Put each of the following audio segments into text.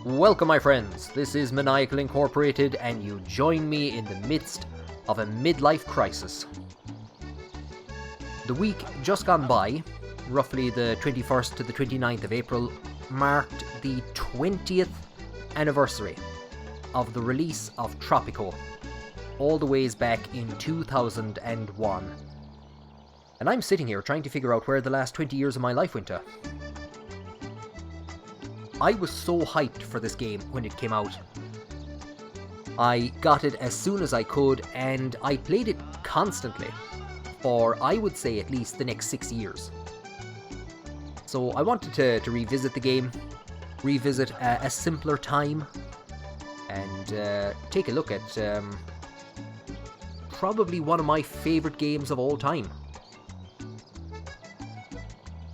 Welcome, my friends. This is Maniacal Incorporated, and you join me in the midst of a midlife crisis. The week just gone by, roughly the 21st to the 29th of April, marked the 20th anniversary of the release of Tropico, all the ways back in 2001. And I'm sitting here trying to figure out where the last 20 years of my life went to. I was so hyped for this game when it came out. I got it as soon as I could, and I played it constantly for, I would say, at least the next 6 years. So I wanted to revisit the game, revisit a simpler time, and take a look at probably one of my favourite games of all time.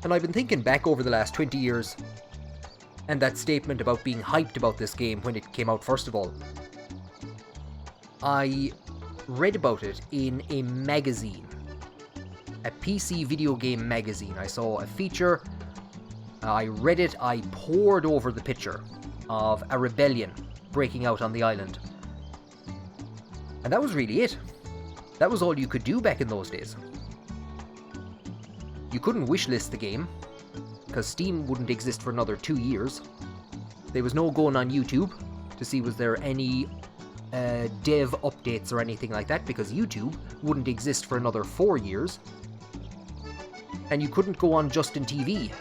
And I've been thinking back over the last 20 years, and that statement about being hyped about this game when it came out first of all. I read about it in a magazine, a PC video game magazine. I saw a feature, I read it, I pored over the picture of a rebellion breaking out on the island. And that was really it. That was all you could do back in those days. You couldn't wishlist the game, because Steam wouldn't exist for another 2 years. There was no going on YouTube to see was there any dev updates or anything like that, because YouTube wouldn't exist for another 4 years. And you couldn't go on Justin TV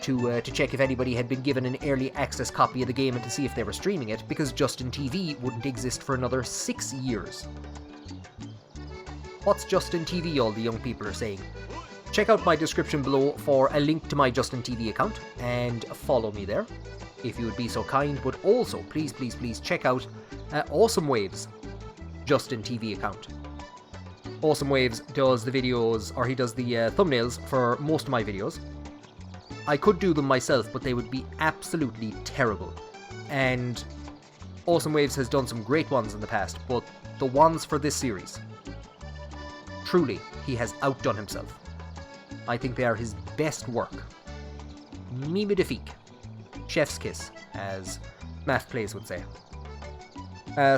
to check if anybody had been given an early access copy of the game and to see if they were streaming it, because Justin TV wouldn't exist for another 6 years. What's Justin TV, all the young people are saying? Check out my description below for a link to my Justin TV account and follow me there, if you would be so kind. But also, please check out Awesome Waves' Justin TV account. Awesome Waves does the videos, or he does the thumbnails for most of my videos. I could do them myself, but they would be absolutely terrible. And Awesome Waves has done some great ones in the past, but the ones for this series, truly, he has outdone himself. I think they are his best work. Mime de Fique. Chef's kiss, as Math Plays would say.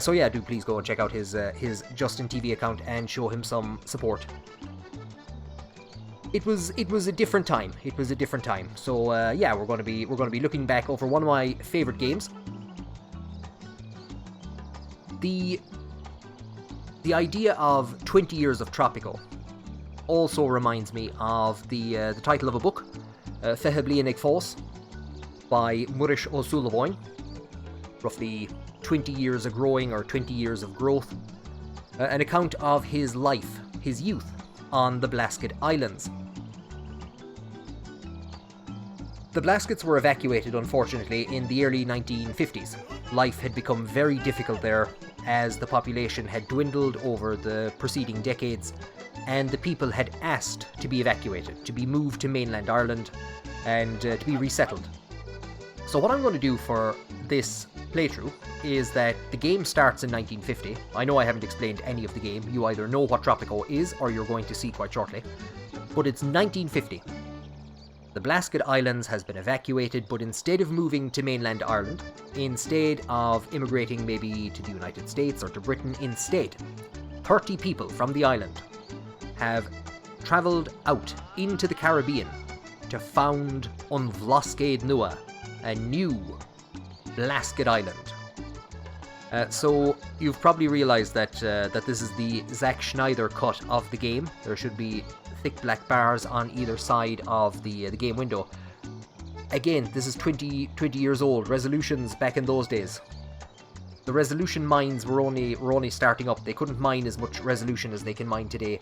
So yeah, do please go and check out his Justin TV account and show him some support. It was a different time. It was a different time. So yeah, we're going to be looking back over one of my favorite games. The idea of 20 years of Tropico also reminds me of the title of a book, Fehe Ag Fós, by Murish O'Sullivan. Roughly 20 years of growing, or 20 years of growth. An account of his life, his youth, on the Blasket Islands. The Blaskets were evacuated, unfortunately, in the early 1950s. Life had become very difficult there, as the population had dwindled over the preceding decades, and the people had asked to be evacuated, to be moved to mainland Ireland, and to be resettled. So what I'm going to do for this playthrough is that the game starts in 1950. I know I haven't explained any of the game. You either know what Tropico is, or you're going to see quite shortly. But it's 1950. The Blasket Islands has been evacuated, but instead of moving to mainland Ireland, instead of immigrating maybe to the United States or to Britain, instead, 30 people from the island have travelled out into the Caribbean to found An Blascaod Nua, a new Blasket Island. So you've probably realised that this is the Zack Schneider cut of the game. There should be thick black bars on either side of the game window. Again, this is 20 years old. Resolutions back in those days, the resolution mines were only starting up. They couldn't mine as much resolution as they can mine today.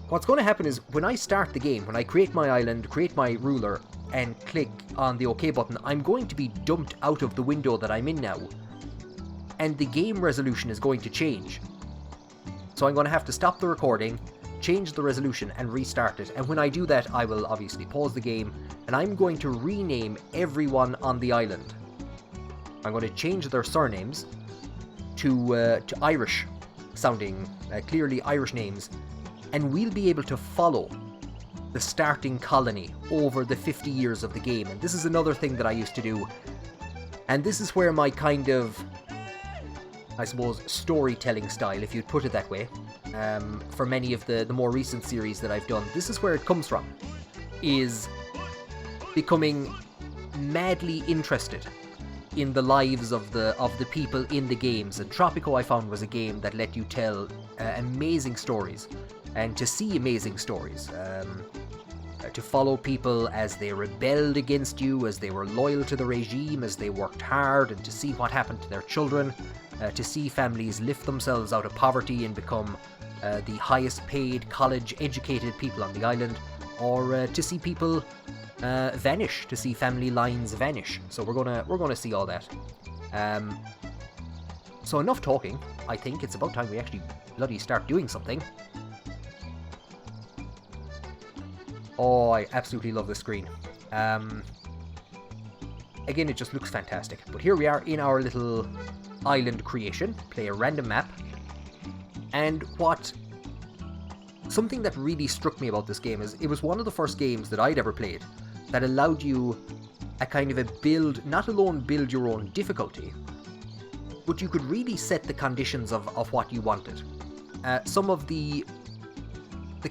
What's going to happen is, when I start the game, when I create my island, create my ruler, and click on the OK button, I'm going to be dumped out of the window that I'm in now, and the game resolution is going to change. So I'm going to have to stop the recording, change the resolution, and restart it. And when I do that, I will obviously pause the game, and I'm going to rename everyone on the island. I'm going to change their surnames to Irish sounding, clearly Irish names, and we'll be able to follow the starting colony over the 50 years of the game. And this is another thing that I used to do. And this is where my kind of, I suppose, storytelling style, if you'd put it that way, for many of the more recent series that I've done, this is where it comes from, is becoming madly interested in the lives of the people in the games. And Tropico, I found, was a game that let you tell amazing stories, and to see amazing stories, to follow people as they rebelled against you, as they were loyal to the regime, as they worked hard, and to see what happened to their children, to see families lift themselves out of poverty and become the highest paid college educated people on the island, or to see people vanish, to see family lines vanish. So we're gonna see all that. So enough talking. I think it's about time we actually bloody start doing something. Oh, I absolutely love this screen. Again, it just looks fantastic. But here we are in our little island creation. Play a random map. And something that really struck me about this game is it was one of the first games that I'd ever played that allowed you a kind of a build, not alone build your own difficulty, but you could really set the conditions of what you wanted. Some of the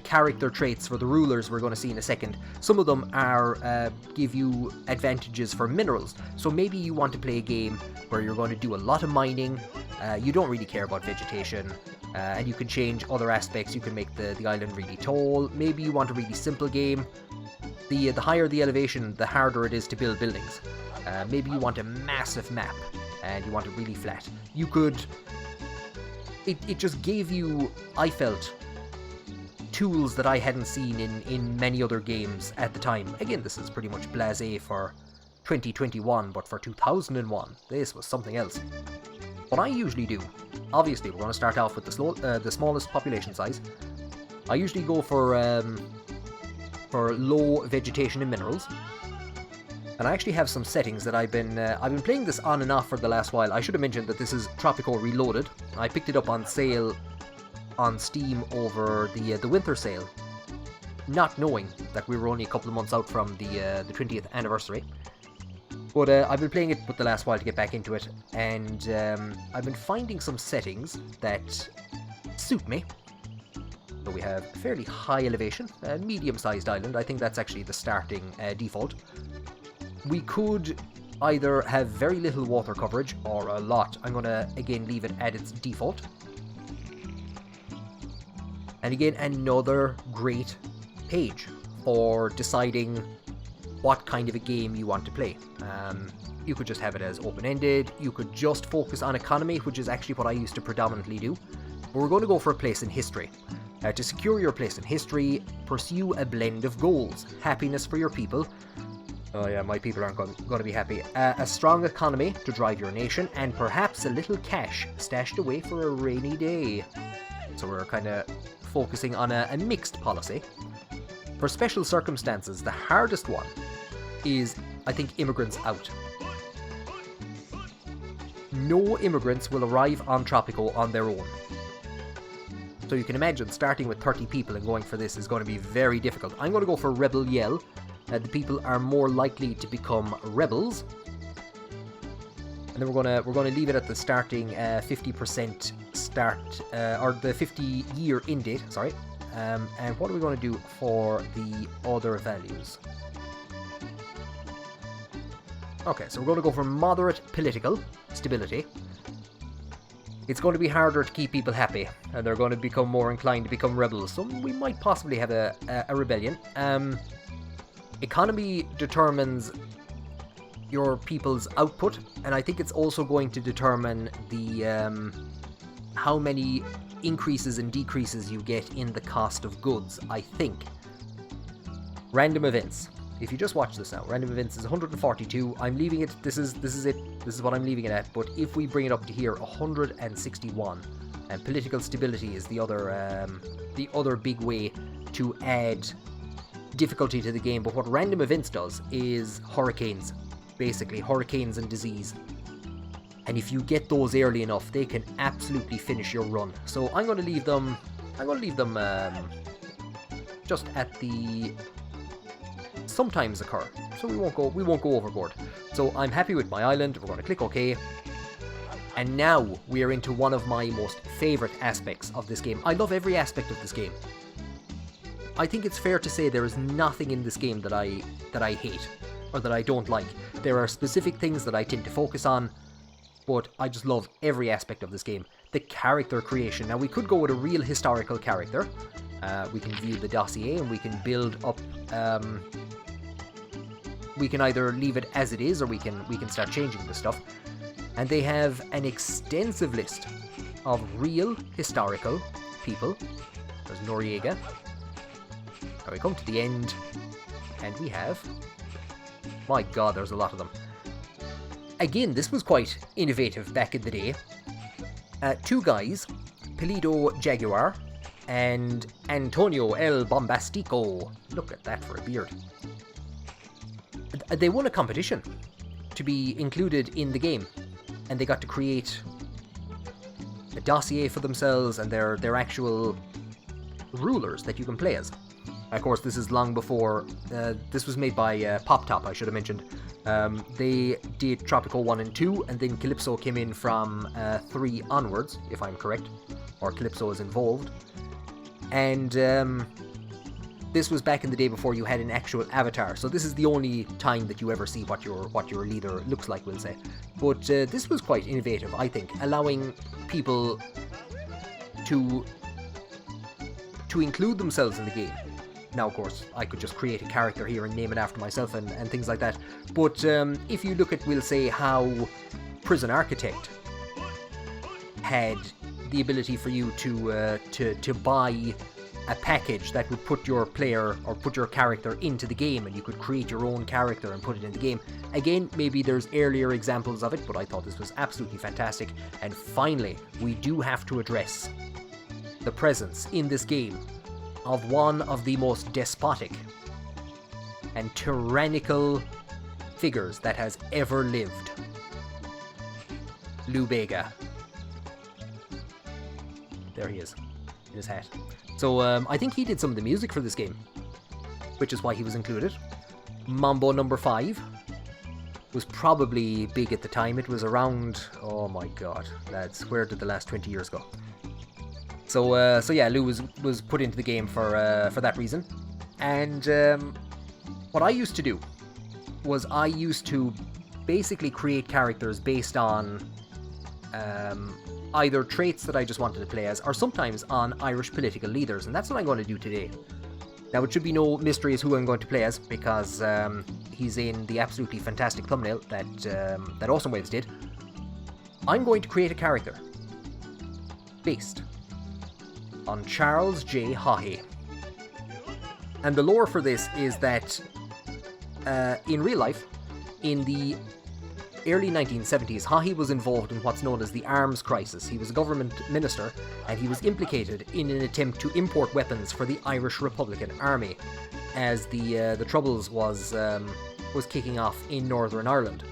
character traits for the rulers we're going to see in a second, some of them are give you advantages for minerals. So maybe you want to play a game where you're going to do a lot of mining, you don't really care about vegetation, and you can change other aspects. You can make the island really tall. Maybe you want a really simple game. The higher the elevation, the harder it is to build buildings. Maybe you want a massive map and you want it really flat. You could... It just gave you, I felt, tools that I hadn't seen in many other games at the time. Again, this is pretty much blasé for 2021, but for 2001, this was something else. What I usually do, obviously we're going to start off with the smallest population size. I usually go for low vegetation and minerals. And I actually have some settings that I've been playing this on and off for the last while. I should have mentioned that this is Tropico Reloaded. I picked it up on sale on Steam over the winter sale, not knowing that we were only a couple of months out from the 20th anniversary. But I've been playing it for the last while to get back into it, and I've been finding some settings that suit me. So we have fairly high elevation, a medium-sized island. I think that's actually the starting default. We could either have very little water coverage or a lot. I'm going to, again, leave it at its default. And again, another great page for deciding what kind of a game you want to play. You could just have it as open-ended. You could just focus on economy, which is actually what I used to predominantly do. But we're going to go for a place in history. To secure your place in history, pursue a blend of goals. Happiness for your people. Oh yeah, my people aren't going to be happy. A strong economy to drive your nation, and perhaps a little cash stashed away for a rainy day. So we're kind of focusing on a mixed policy. For special circumstances, the hardest one is, I think, immigrants out. No immigrants will arrive on Tropico on their own. So you can imagine starting with 30 people and going for this is going to be very difficult. I'm going to go for Rebel Yell. The people are more likely to become rebels. And then we're going to leave it at the starting 50% start, or the 50-year end date, sorry. And what are we going to do for the other values? Okay, so we're going to go for moderate political stability. It's going to be harder to keep people happy, and they're going to become more inclined to become rebels, so we might possibly have a rebellion. Economy determines your people's output, and I think it's also going to determine the how many increases and decreases you get in the cost of goods, I think. Random events. If you just watch this now, random events is 142. I'm leaving it. This is it. This is what I'm leaving it at. But if we bring it up to here, 161, and political stability is the other big way to add difficulty to the game. But what random events does is hurricanes, basically hurricanes and disease. And if you get those early enough, they can absolutely finish your run. So I'm going to leave them. Just at the sometimes occur, so we won't go overboard. So I'm happy with my island. We're going to click OK. And now we are into one of my most favourite aspects of this game. I love every aspect of this game. I think it's fair to say there is nothing in this game that I hate, or that I don't like. There are specific things that I tend to focus on, but I just love every aspect of this game. The character creation. Now, we could go with a real historical character. We can view the dossier and we can build up... we can either leave it as it is, or we can start changing the stuff. And they have an extensive list of real historical people. There's Noriega. Now we come to the end, and we have... My god, there's a lot of them. Again, this was quite innovative back in the day. Two guys, Pelido Jaguar and Antonio El Bombastico. Look at that for a beard. They won a competition to be included in the game, and they got to create a dossier for themselves and their actual rulers that you can play as. Of course, this is long before... this was made by Pop Top, I should have mentioned. They did Tropico 1 and 2, and then Calypso came in from 3 onwards, if I'm correct. Or Calypso is involved. And this was back in the day before you had an actual avatar. So this is the only time that you ever see what your leader looks like, we'll say. But this was quite innovative, I think, allowing people to include themselves in the game. Now, of course, I could just create a character here and name it after myself and things like that. But if you look at, we'll say, how Prison Architect had the ability for you to buy a package that would put your player or put your character into the game, and you could create your own character and put it in the game. Again, maybe there's earlier examples of it, but I thought this was absolutely fantastic. And finally, we do have to address the presence in this game of one of the most despotic and tyrannical figures that has ever lived. Lou Bega. There he is, in his hat. So I think he did some of the music for this game, which is why he was included. Mambo number 5 was probably big at the time. It was around, oh my god, lads, where did the last 20 years go? So yeah, Lou was put into the game for that reason. And what I used to do was I used to basically create characters based on either traits that I just wanted to play as, or sometimes on Irish political leaders, and that's what I'm going to do today. Now, it should be no mystery as who I'm going to play as, because he's in the absolutely fantastic thumbnail that Awesome Waves did. I'm going to create a character based on Charles J. Haughey. And the lore for this is that in real life, in the early 1970s, Haughey was involved in what's known as the arms crisis. He was a government minister, and he was implicated in an attempt to import weapons for the Irish Republican Army, as the Troubles was kicking off in Northern Ireland.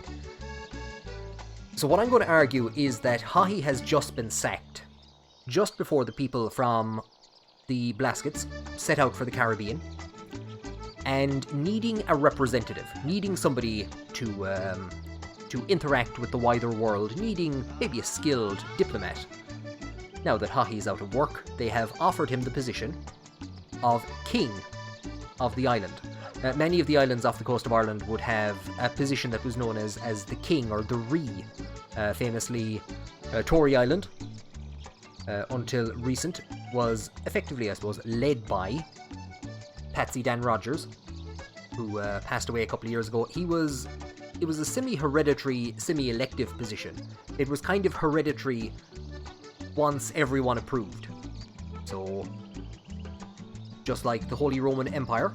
So what I'm going to argue is that Haughey has just been sacked, just before the people from the Blaskets set out for the Caribbean, and needing a representative, needing somebody to interact with the wider world, needing maybe a skilled diplomat. Now that Haughey's out of work, they have offered him the position of king of the island. Many of the islands off the coast of Ireland would have a position that was known as the king, or the Ree. Famously, Tory Island, until recent, was effectively, I suppose, led by Patsy Dan Rogers, who passed away a couple of years ago. It was a semi-hereditary, semi-elective position. It was kind of hereditary once everyone approved. So, just like the Holy Roman Empire,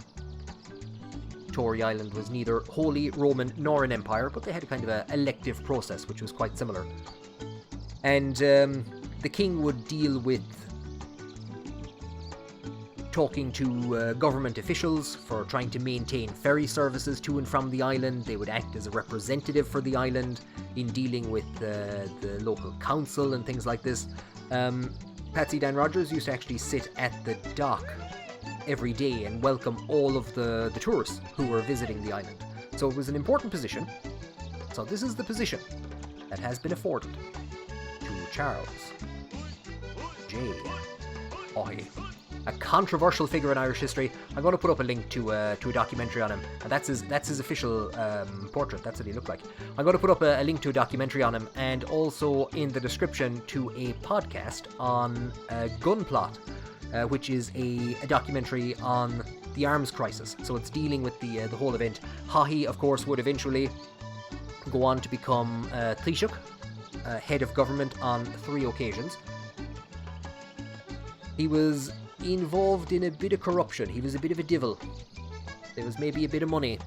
Tory Island was neither Holy Roman nor an empire, but they had a kind of an elective process, which was quite similar. And the king would deal with talking to government officials for trying to maintain ferry services to and from the island. They would act as a representative for the island in dealing with the local council and things like this. Patsy Dan Rogers used to actually sit at the dock every day and welcome all of the tourists who were visiting the island. So it was an important position. So this is the position that has been afforded to Charles J. Haughey, a controversial figure in Irish history. I'm going to put up a link to a documentary on him, and that's his official portrait. That's what he looked like. I'm going to put up a link to a documentary on him, and also in the description to a podcast on Gunplot, which is a documentary on the arms crisis. So it's dealing with the whole event. Haughey, of course, would eventually go on to become Taoiseach, head of government on 3 occasions. He was involved in a bit of corruption. He was a bit of a devil. There was maybe a bit of money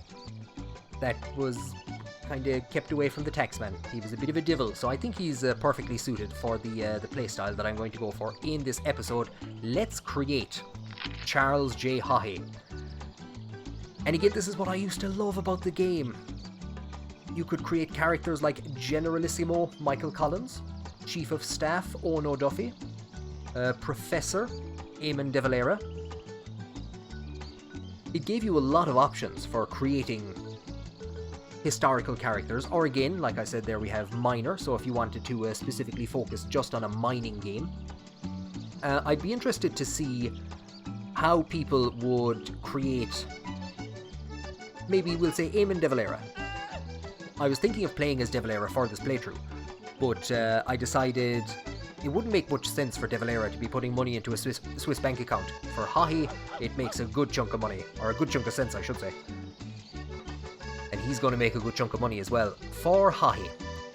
that was kind of kept away from the taxman. He was a bit of a devil, so I think he's perfectly suited for the playstyle that I'm going to go for in this episode. Let's create Charles J. Haughey. And again, this is what I used to love about the game. You could create characters like Generalissimo Michael Collins, Chief of Staff Owen O'Duffy, Professor Eamon de Valera. It gave you a lot of options for creating historical characters, or again, like I said there, we have minor, so if you wanted to specifically focus just on a mining game. I'd be interested to see how people would create, maybe we'll say Eamon de Valera. I was thinking of playing as de Valera for this playthrough, but I decided it wouldn't make much sense for de Valera to be putting money into a Swiss bank account. For Haughey, it makes a good chunk of money, or a good chunk of sense, I should say. And he's going to make a good chunk of money as well. For Haughey,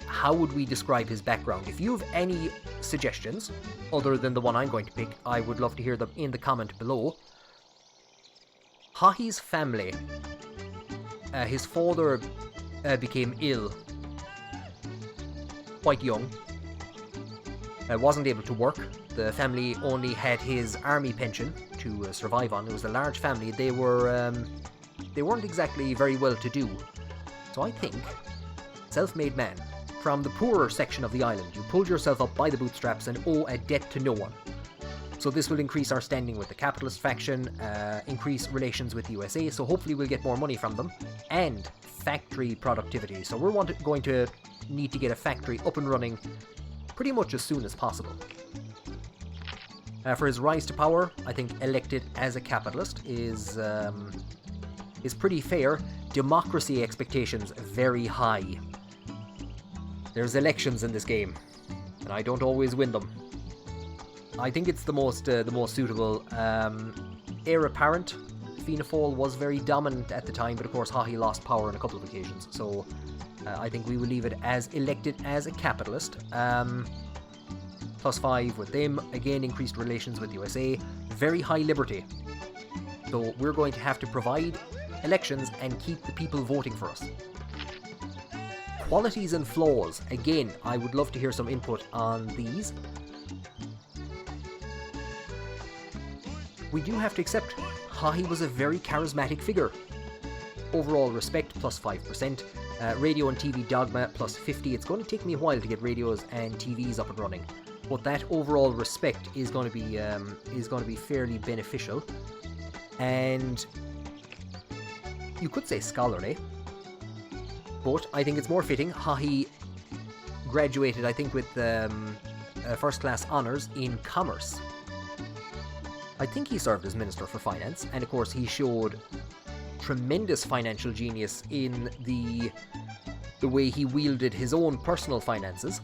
how would we describe his background? If you have any suggestions, other than the one I'm going to pick, I would love to hear them in the comment below. Haughey's family, his father became ill quite young. Wasn't able to work. The family only had his army pension to survive on. It was a large family. They weren't exactly very well to do. So I think, self-made man, from the poorer section of the island, you pulled yourself up by the bootstraps and owe a debt to no one. So this will increase our standing with the capitalist faction, increase relations with the USA, so hopefully we'll get more money from them, and factory productivity. So we're going to need to get a factory up and running pretty much as soon as possible. For his rise to power, I think elected as a capitalist is pretty fair. Democracy expectations very high. There's elections in this game, and I don't always win them. I think it's the most suitable. Heir apparent, Fianna Fáil was very dominant at the time, but of course Haughey lost power on a couple of occasions, so I think we will leave it as elected as a capitalist. +5 with them, again increased relations with USA, very high liberty. So we're going to have to provide elections and keep the people voting for us. Qualities and flaws, again, I would love to hear some input on these. We do have to accept Haughey was a very charismatic figure. Overall respect, +5%. Radio and TV dogma, +50. It's going to take me a while to get radios and TVs up and running, but that overall respect is going to be fairly beneficial. And you could say scholarly, but I think it's more fitting. Haughey graduated, I think, with first-class honours in commerce. I think he served as Minister for Finance, and of course he showed tremendous financial genius in the way he wielded his own personal finances.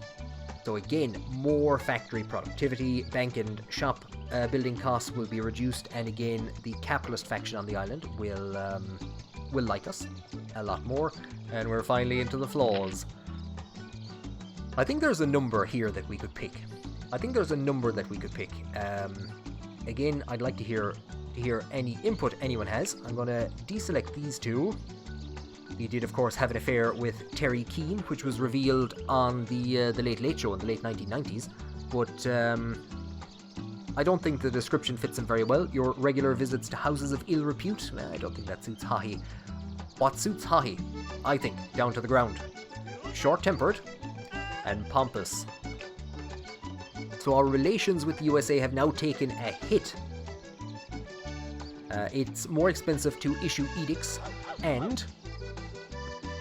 So again, more factory productivity, bank and shop building costs will be reduced, and again the capitalist faction on the island will like us a lot more. And we're finally into the flaws. I think there's a number here that we could pick. Again, I'd like to hear any input anyone has. I'm going to deselect these two. He did, of course, have an affair with Terry Keane, which was revealed on the Late Late Show in the late 1990s. But I don't think the description fits him very well. Your regular visits to houses of ill repute? I don't think that suits Haughey. What suits Haughey? I think down to the ground. Short-tempered and pompous. So our relations with the USA have now taken a hit. It's more expensive to issue edicts, and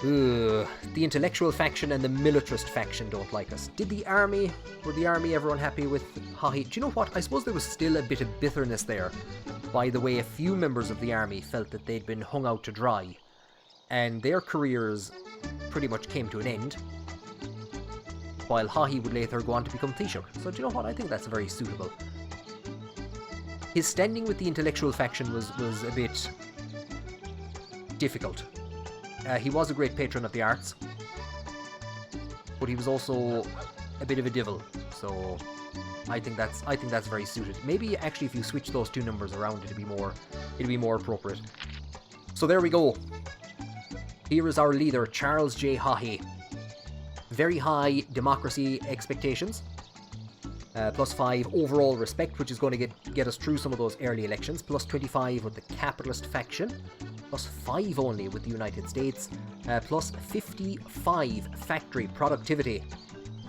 the intellectual faction and the militarist faction don't like us. Were the army everyone happy with Haughey? Do you know what? I suppose there was still a bit of bitterness there. By the way, a few members of the army felt that they'd been hung out to dry, and their careers pretty much came to an end, while Haughey would later go on to become Taoiseach. So do you know what? I think that's very suitable. His standing with the intellectual faction was a bit difficult. He was a great patron of the arts, but he was also a bit of a devil. So I think that's very suited. Maybe actually if you switch those two numbers around, it'd be more appropriate. So there we go. Here is our leader, Charles J. Haughey. Very high democracy expectations. +5 overall respect, which is going to get us through some of those early elections. +25 with the capitalist faction. +5 only with the United States. +55 factory productivity.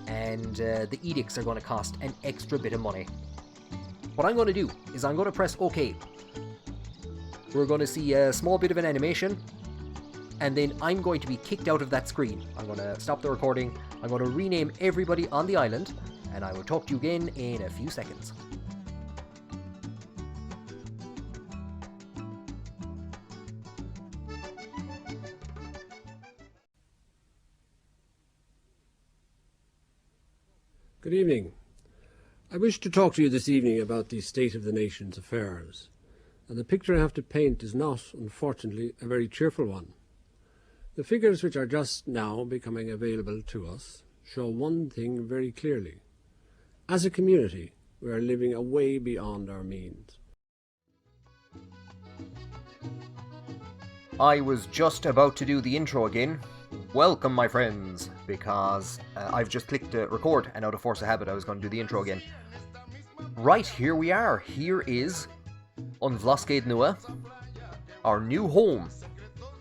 And the edicts are going to cost an extra bit of money. What I'm going to do is I'm going to press OK. We're going to see a small bit of an animation, and then I'm going to be kicked out of that screen. I'm going to stop the recording. I'm going to rename everybody on the island, and I will talk to you again in a few seconds. Good evening. I wish to talk to you this evening about the state of the nation's affairs. And the picture I have to paint is not, unfortunately, a very cheerful one. The figures which are just now becoming available to us show one thing very clearly. As a community, we are living way beyond our means. I was just about to do the intro again. Welcome, my friends, because I've just clicked record, and out of force of habit I was going to do the intro again. Right, here we are. Here is An Blascaod Nua, our new home,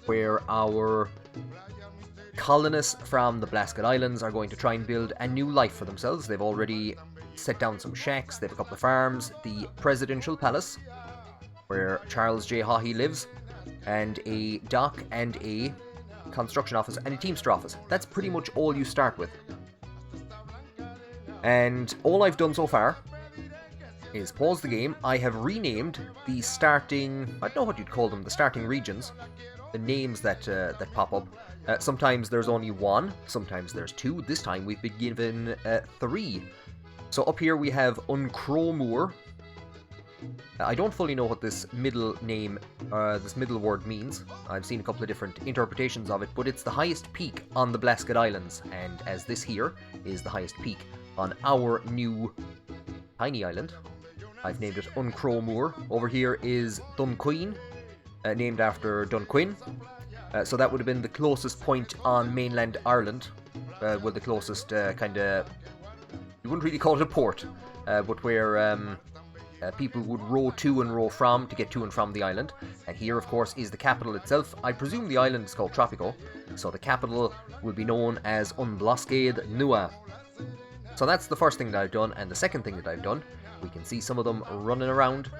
where our colonists from the Blasket Islands are going to try and build a new life for themselves. They've already set down some shacks, they have a couple of farms, the presidential palace, where Charles J. Haughey lives, and a dock and a construction office and a teamster office. That's pretty much all you start with. And all I've done so far is pause the game. I have renamed the starting, I don't know what you'd call them, the starting regions, the names that pop up. Sometimes there's only one, sometimes there's two. This time we've been given 3. So up here we have An Blascaod. I don't fully know what this middle name, this middle word means. I've seen a couple of different interpretations of it, but it's the highest peak on the Blasket Islands, and as this here is the highest peak on our new tiny island, I've named it An Blascaod. Over here is Dunquin, named after Dunquin. So that would have been the closest point on mainland Ireland, well, the closest kind of, you wouldn't really call it a port, but where people would row to and row from to get to and from the island. And here, of course, is the capital itself. I presume the island is called Tropico, so the capital will be known as An Blascaod Nua. So that's the first thing that I've done, and the second thing that I've done, we can see some of them running around,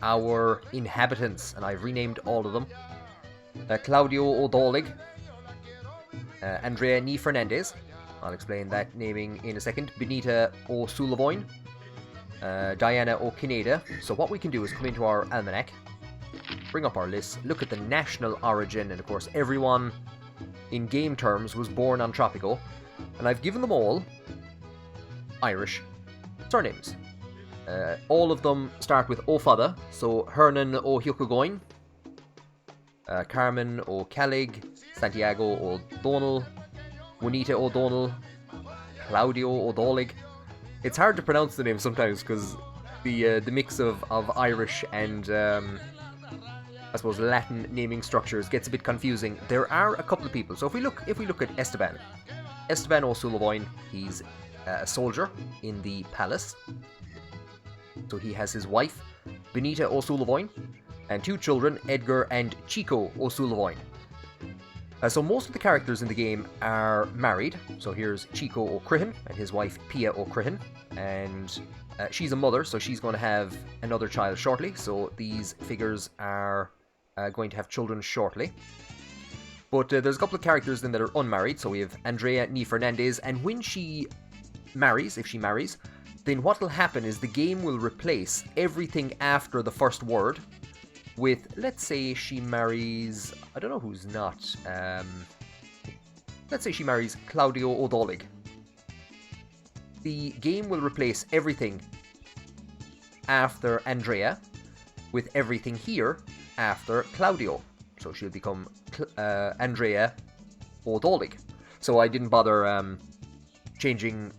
our inhabitants, and I've renamed all of them. Claudio O'Dolig, Andrea Ni Fernandez, I'll explain that naming in a second, Benita O'Sullivan, Diana O'Kineda. So what we can do is come into our almanac, bring up our list, look at the national origin, and of course everyone in game terms was born on Tropico, and I've given them all Irish surnames. All of them start with O'Fada, so Hernan O'Hucagoin, Carmen O'Callig, Santiago O'Donnell, Juanita O'Donnell, Claudio O'Dolig. It's hard to pronounce the name sometimes because the mix of Irish and I suppose Latin naming structures gets a bit confusing. There are a couple of people. So if we look at Esteban O'Sullivan, he's a soldier in the palace. So he has his wife, Benita O'Sullivan, and 2 children, Edgar and Chico O'Sullivan. So most of the characters in the game are married. So here's Chico O'Crihan and his wife Pia O'Crihan, and she's a mother, so she's going to have another child shortly. So these figures are going to have children shortly. But there's a couple of characters then that are unmarried. So we have Andrea Ni Fernandez, and when she marries, if she marries, then what will happen is the game will replace everything after the first word with, let's say she marries, I don't know who's not, let's say she marries Claudio O'Dolig. The game will replace everything after Andrea with everything here after Claudio. So she'll become Andrea O'Dolig. So I didn't bother changing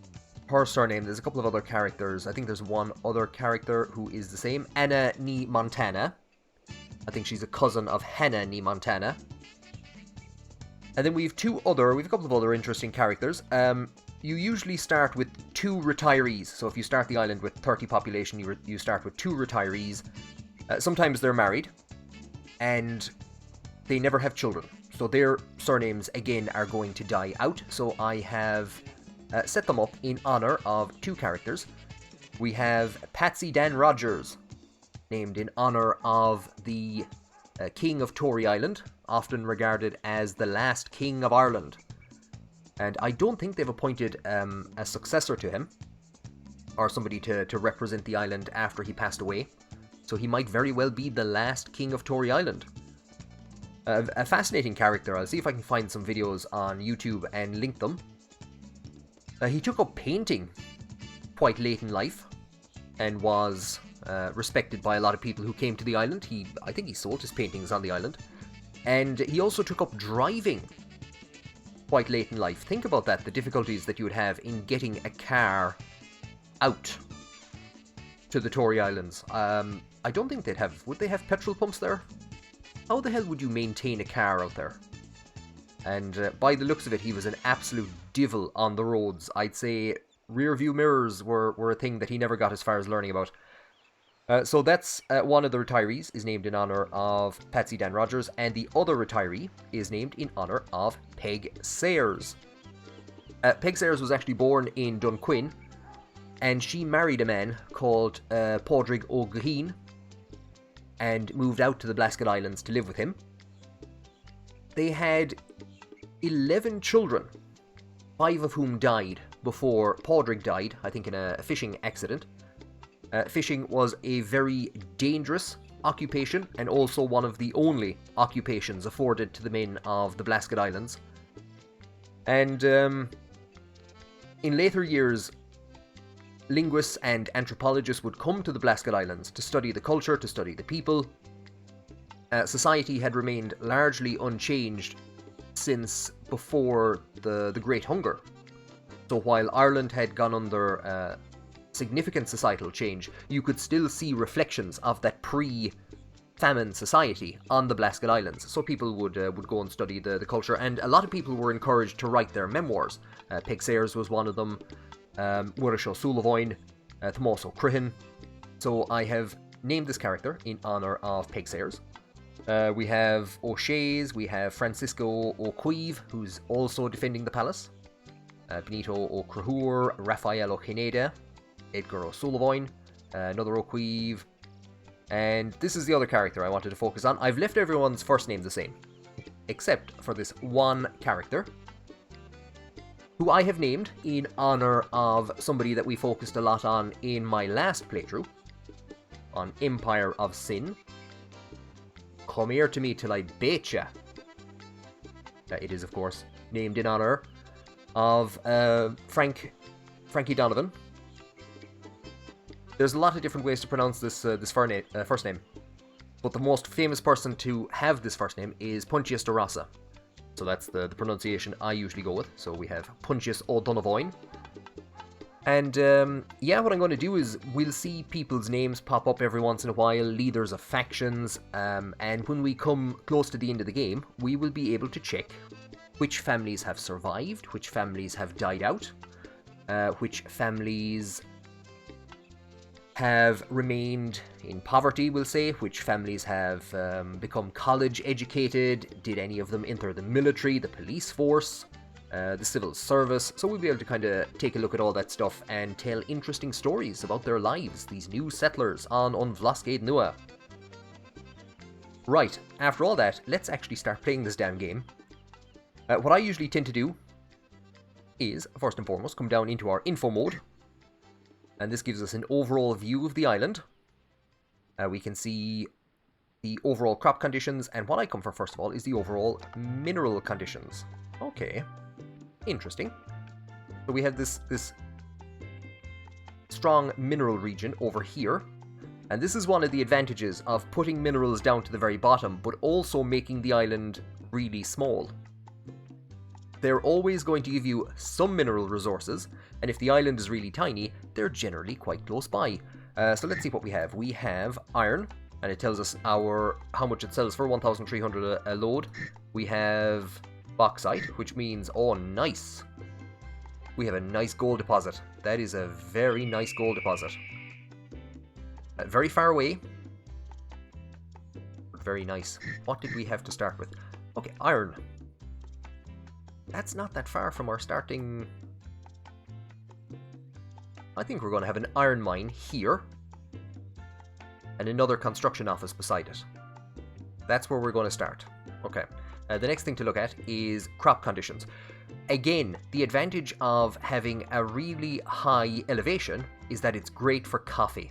her surname. There's a couple of other characters. I think there's one other character who is the same. Anna Ni Montana. I think she's a cousin of Hannah Ni Montana. And then we have a couple of other interesting characters. You usually start with 2 retirees. So if you start the island with 30 population, you start with 2 retirees. Sometimes they're married, and they never have children. So their surnames, again, are going to die out. So I have set them up in honor of 2 characters. We have Patsy Dan Rogers, named in honor of the King of Tory Island, often regarded as the last King of Ireland. And I don't think they've appointed a successor to him, or somebody to represent the island after he passed away. So he might very well be the last King of Tory Island. A fascinating character. I'll see if I can find some videos on YouTube and link them. He took up painting quite late in life, and was respected by a lot of people who came to the island. I think he sold his paintings on the island. And he also took up driving quite late in life. Think about that, the difficulties that you would have in getting a car out to the Tory Islands. I don't think would they have petrol pumps there? How the hell would you maintain a car out there? And by the looks of it, he was an absolute divil on the roads. I'd say rear view mirrors were a thing that he never got as far as learning about. So that's one of the retirees is named in honor of Patsy Dan Rogers, and the other retiree is named in honor of Peg Sayers. Peg Sayers was actually born in Dunquin, and she married a man called Padraig O'Green, and moved out to the Blasket Islands to live with him. They had 11 children, 5 of whom died before Padraig died, I think in a fishing accident. Fishing was a very dangerous occupation, and also one of the only occupations afforded to the men of the Blasket Islands. And in later years, linguists and anthropologists would come to the Blasket Islands to study the culture, to study the people. Society had remained largely unchanged since before the Great Hunger. So while Ireland had gone under significant societal change, you could still see reflections of that pre-famine society on the Blasket Islands. So people would go and study the culture, and a lot of people were encouraged to write their memoirs. Peg Sayers was one of them, Murasho Sulavoin, Tomás O'Crihan. So I have named this character in honour of Peg Sayers. We have O'Shea's, we have Francisco O'Queeve, who's also defending the palace, Benito O'Crahur, Rafael O'Hineda, Edgar O'Sullivan, another O'Queeve, and this is the other character I wanted to focus on. I've left everyone's first name the same, except for this one character, who I have named in honour of somebody that we focused a lot on in my last playthrough, on Empire of Sin. Come here to me till I bait ya. It is, of course, named in honour of Frankie Donovan. There's a lot of different ways to pronounce this first name, but the most famous person to have this first name is Pontius de Rasa. So that's the pronunciation I usually go with. So we have Pontius O'Donovan. And what I'm going to do is we'll see people's names pop up every once in a while, leaders of factions, and when we come close to the end of the game, we will be able to check which families have survived, which families have died out, which families have remained in poverty, we'll say, which families have become college educated, did any of them enter the military, the police force, the civil service. So we'll be able to kind of take a look at all that stuff and tell interesting stories about their lives, these new settlers on An Blascaod Nua. Right, after all that, let's actually start playing this damn game. What I usually tend to do is, first and foremost, come down into our info mode. And this gives us an overall view of the island. We can see the overall crop conditions, and what I come for first of all is the overall mineral conditions. Okay, interesting. So we have this strong mineral region over here, and this is one of the advantages of putting minerals down to the very bottom, but also making the island really small. They're always going to give you some mineral resources, and if the island is really tiny, they're generally quite close by. So let's see what we have. We have iron, and it tells us how much it sells for, 1,300 a load. We have bauxite, which means, oh nice, we have a nice gold deposit. That is a very nice gold deposit. Very far away, but very nice. What did we have to start with? Okay, iron. That's not that far from our starting. I think we're going to have an iron mine here and another construction office beside it. That's where we're going to start. Okay. The next thing to look at is crop conditions. Again, the advantage of having a really high elevation is that it's great for coffee.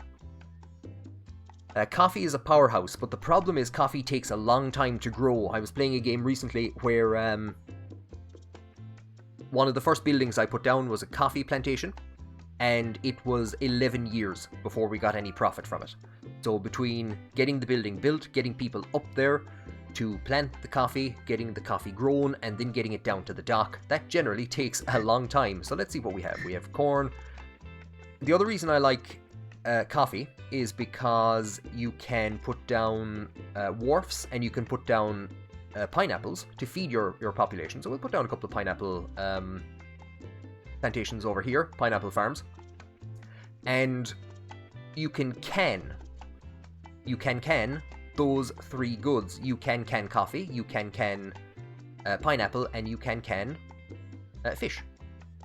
Coffee is a powerhouse, but the problem is coffee takes a long time to grow. I was playing a game recently where one of the first buildings I put down was a coffee plantation, and it was 11 years before we got any profit from it. So between getting the building built, getting people up there to plant the coffee, getting the coffee grown, and then getting it down to the dock, that generally takes a long time. So let's see what we have. We have corn. The other reason I like coffee is because you can put down wharfs, and you can put down pineapples to feed your population. So we'll put down a couple of pineapple plantations over here, pineapple farms, and you can can those three goods. You can coffee, you can pineapple, and you can fish.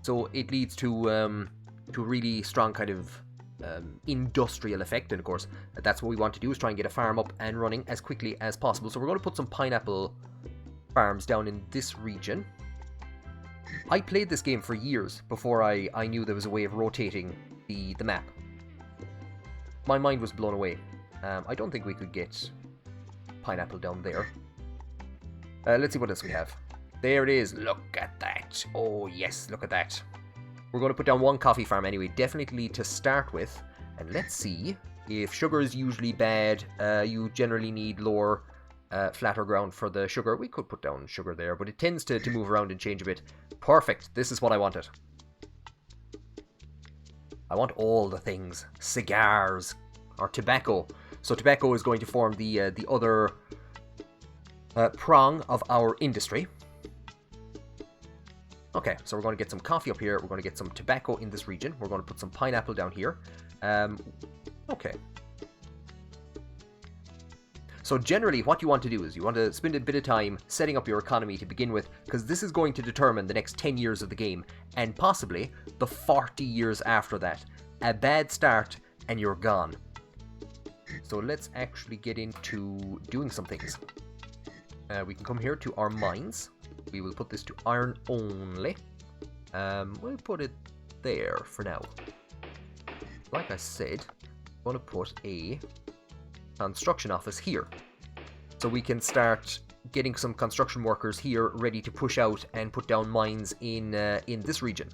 So it leads to a really strong kind of industrial effect, and of course that's what we want to do, is try and get a farm up and running as quickly as possible. So we're going to put some pineapple farms down in this region. I played this game for years before I knew there was a way of rotating the map. My mind was blown away. I don't think we could get pineapple down there. Let's see what else we have. There it is. Look at that. Oh yes, look at that. We're going to put down one coffee farm anyway, definitely to start with. And let's see, if sugar is usually bad, you generally need lower, flatter ground for the sugar. We could put down sugar there, but it tends to move around and change a bit. Perfect, this is what I wanted. I want all the things. Cigars, or tobacco. So tobacco is going to form the other prong of our industry. Okay, so we're going to get some coffee up here. We're going to get some tobacco in this region. We're going to put some pineapple down here. Okay. So generally, what you want to do is you want to spend a bit of time setting up your economy to begin with, because this is going to determine the next 10 years of the game, and possibly the 40 years after that. A bad start, and you're gone. So let's actually get into doing some things. We can come here to our mines. We will put this to iron only. We'll put it there for now. Like I said, I'm going to put a construction office here. So we can start getting some construction workers here ready to push out and put down mines in this region.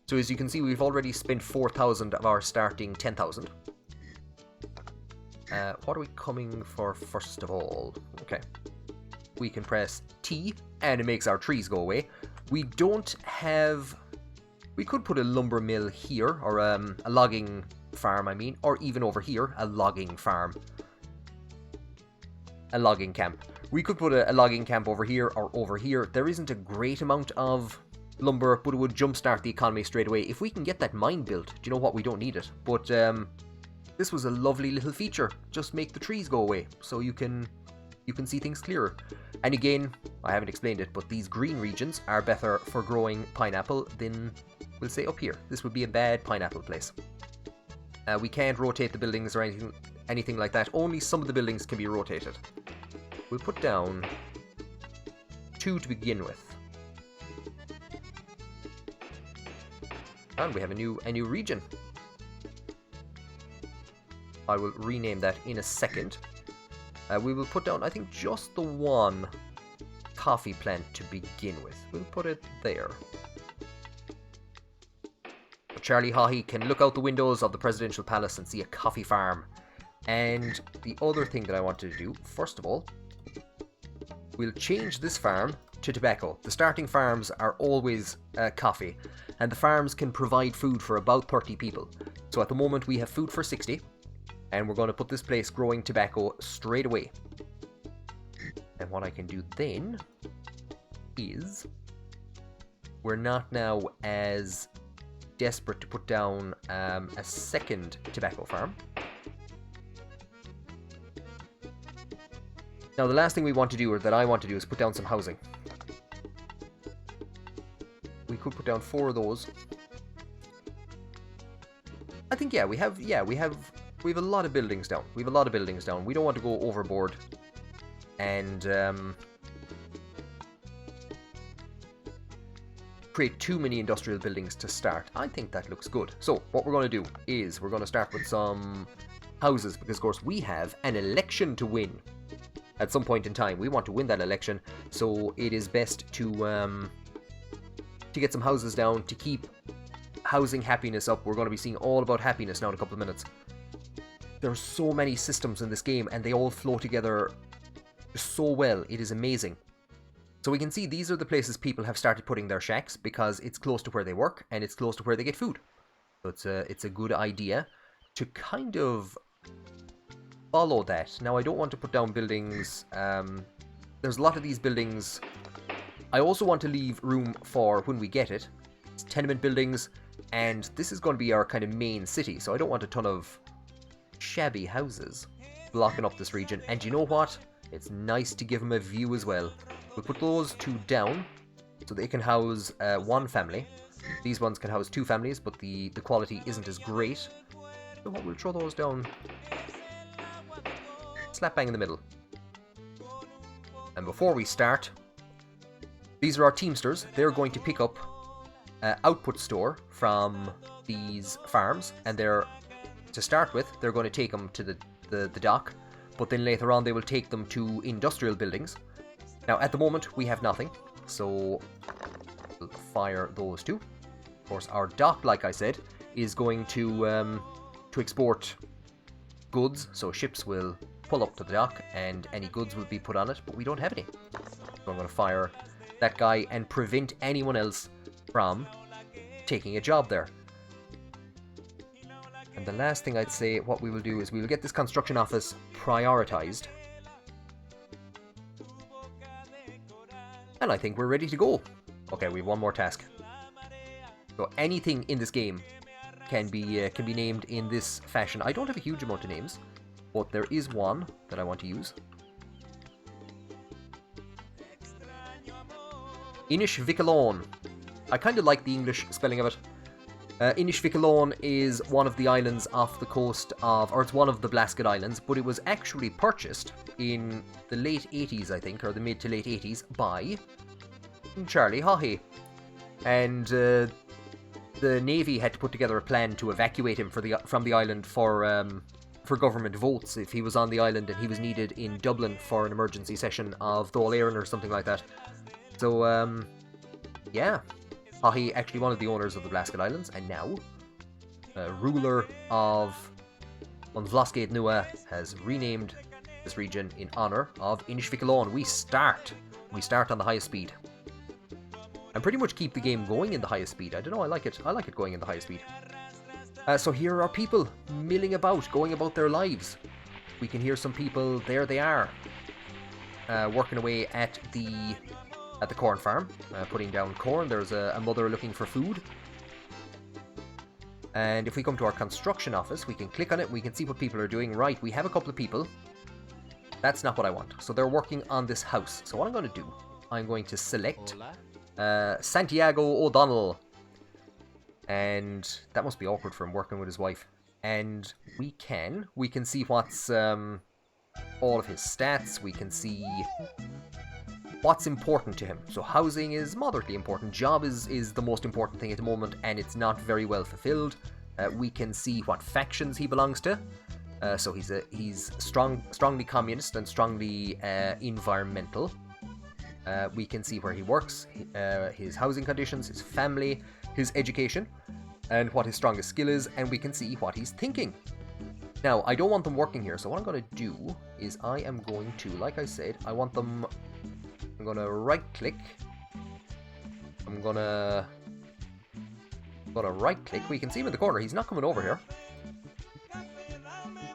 So as you can see, we've already spent 4,000 of our starting 10,000. What are we coming for first of all? Okay. We can press T, and it makes our trees go away. We don't have... We could put a lumber mill here, or a logging farm, I mean, or even over here, a logging farm. A logging camp. We could put a logging camp over here, or over here. There isn't a great amount of lumber, but it would jumpstart the economy straight away. If we can get that mine built, do you know what? We don't need it. But this was a lovely little feature. Just make the trees go away so you can see things clearer. And again, I haven't explained it, but these green regions are better for growing pineapple than, we'll say, up here. This would be a bad pineapple place. We can't rotate the buildings or anything like that. Only some of the buildings can be rotated. We'll put down 2 to begin with. And we have a new region. I will rename that in a second. We will put down, I think, just the one coffee plant to begin with. We'll put it there. Charlie Haughey can look out the windows of the presidential palace and see a coffee farm. And the other thing that I wanted to do, first of all, we'll change this farm to tobacco. The starting farms are always coffee, and the farms can provide food for about 30 people. So at the moment we have food for 60, and we're going to put this place growing tobacco straight away. And what I can do then is, we're not now as desperate to put down a second tobacco farm. Now the last thing we want to do, or that I want to do, is put down some housing. We could put down 4 of those. I think, yeah, we have a lot of buildings down. We don't want to go overboard and create too many industrial buildings to start. I think that looks good. So what we're going to do is we're going to start with some houses, because of course we have an election to win at some point in time. We want to win that election, so it is best to get some houses down to keep housing happiness up. We're going to be seeing all about happiness now in a couple of minutes. There are so many systems in this game, and they all flow together so well. It is amazing. So we can see these are the places people have started putting their shacks, because it's close to where they work and it's close to where they get food. So it's a good idea to kind of follow that. Now I don't want to put down buildings. There's a lot of these buildings. I also want to leave room for when we get it. It's tenement buildings, and this is going to be our kind of main city, so I don't want a ton of shabby houses blocking up this region. And you know what? It's nice to give them a view as well. We'll put those 2 down so they can house 1 family. These ones can house 2 families, but the quality isn't as great. So what, we'll throw those down slap bang in the middle. And before we start, these are our teamsters. They're going to pick up output store from these farms, and to start with, they're going to take them to the dock, but then later on they will take them to industrial buildings. Now at the moment we have nothing, so we'll fire those 2. Of course our dock, like I said, is going to export goods, so ships will pull up to the dock and any goods will be put on it, but we don't have any. So I'm going to fire that guy and prevent anyone else from taking a job there. And the last thing I'd say, what we will do is we will get this construction office prioritized. And I think we're ready to go. Okay, we have one more task. So anything in this game can be named in this fashion. I don't have a huge amount of names, but there is one that I want to use. Inishvikalon. I kind of like the English spelling of it. Inishvikalon is one of the islands off the coast of, or it's one of the Blasket Islands, but it was actually purchased in the late 80s, I think, or the mid to late 80s, by Charlie Haughey. And the Navy had to put together a plan to evacuate him from the island for government votes if he was on the island and he was needed in Dublin for an emergency session of Dáil Éireann or something like that. So, yeah. Haughey, actually one of the owners of the Blasket Islands, and now ruler of An Blascaod Nua, has renamed this region in honour of Inishvikalon. We start on the highest speed. And pretty much keep the game going in the highest speed. I don't know, I like it going in the highest speed. So here are people milling about, going about their lives. We can hear some people, there they are, working away at the corn farm, putting down corn. There's a mother looking for food. And if we come to our construction office, we can click on it, we can see what people are doing. Right, we have a couple of people. That's not what I want. So they're working on this house. So what I'm going to do, I'm going to select Santiago O'Donnell. And that must be awkward for him working with his wife. And we can see what's all of his stats. We can see what's important to him. So housing is moderately important. Job is the most important thing at the moment, and it's not very well fulfilled. We can see what factions he belongs to. So he's strongly communist and strongly environmental. We can see where he works, his housing conditions, his family, his education, and what his strongest skill is, and we can see what he's thinking. Now, I don't want them working here, so what I'm going to do is I am going to, like I said, I'm going to right-click. I'm going to right-click. We can see him in the corner. He's not coming over here.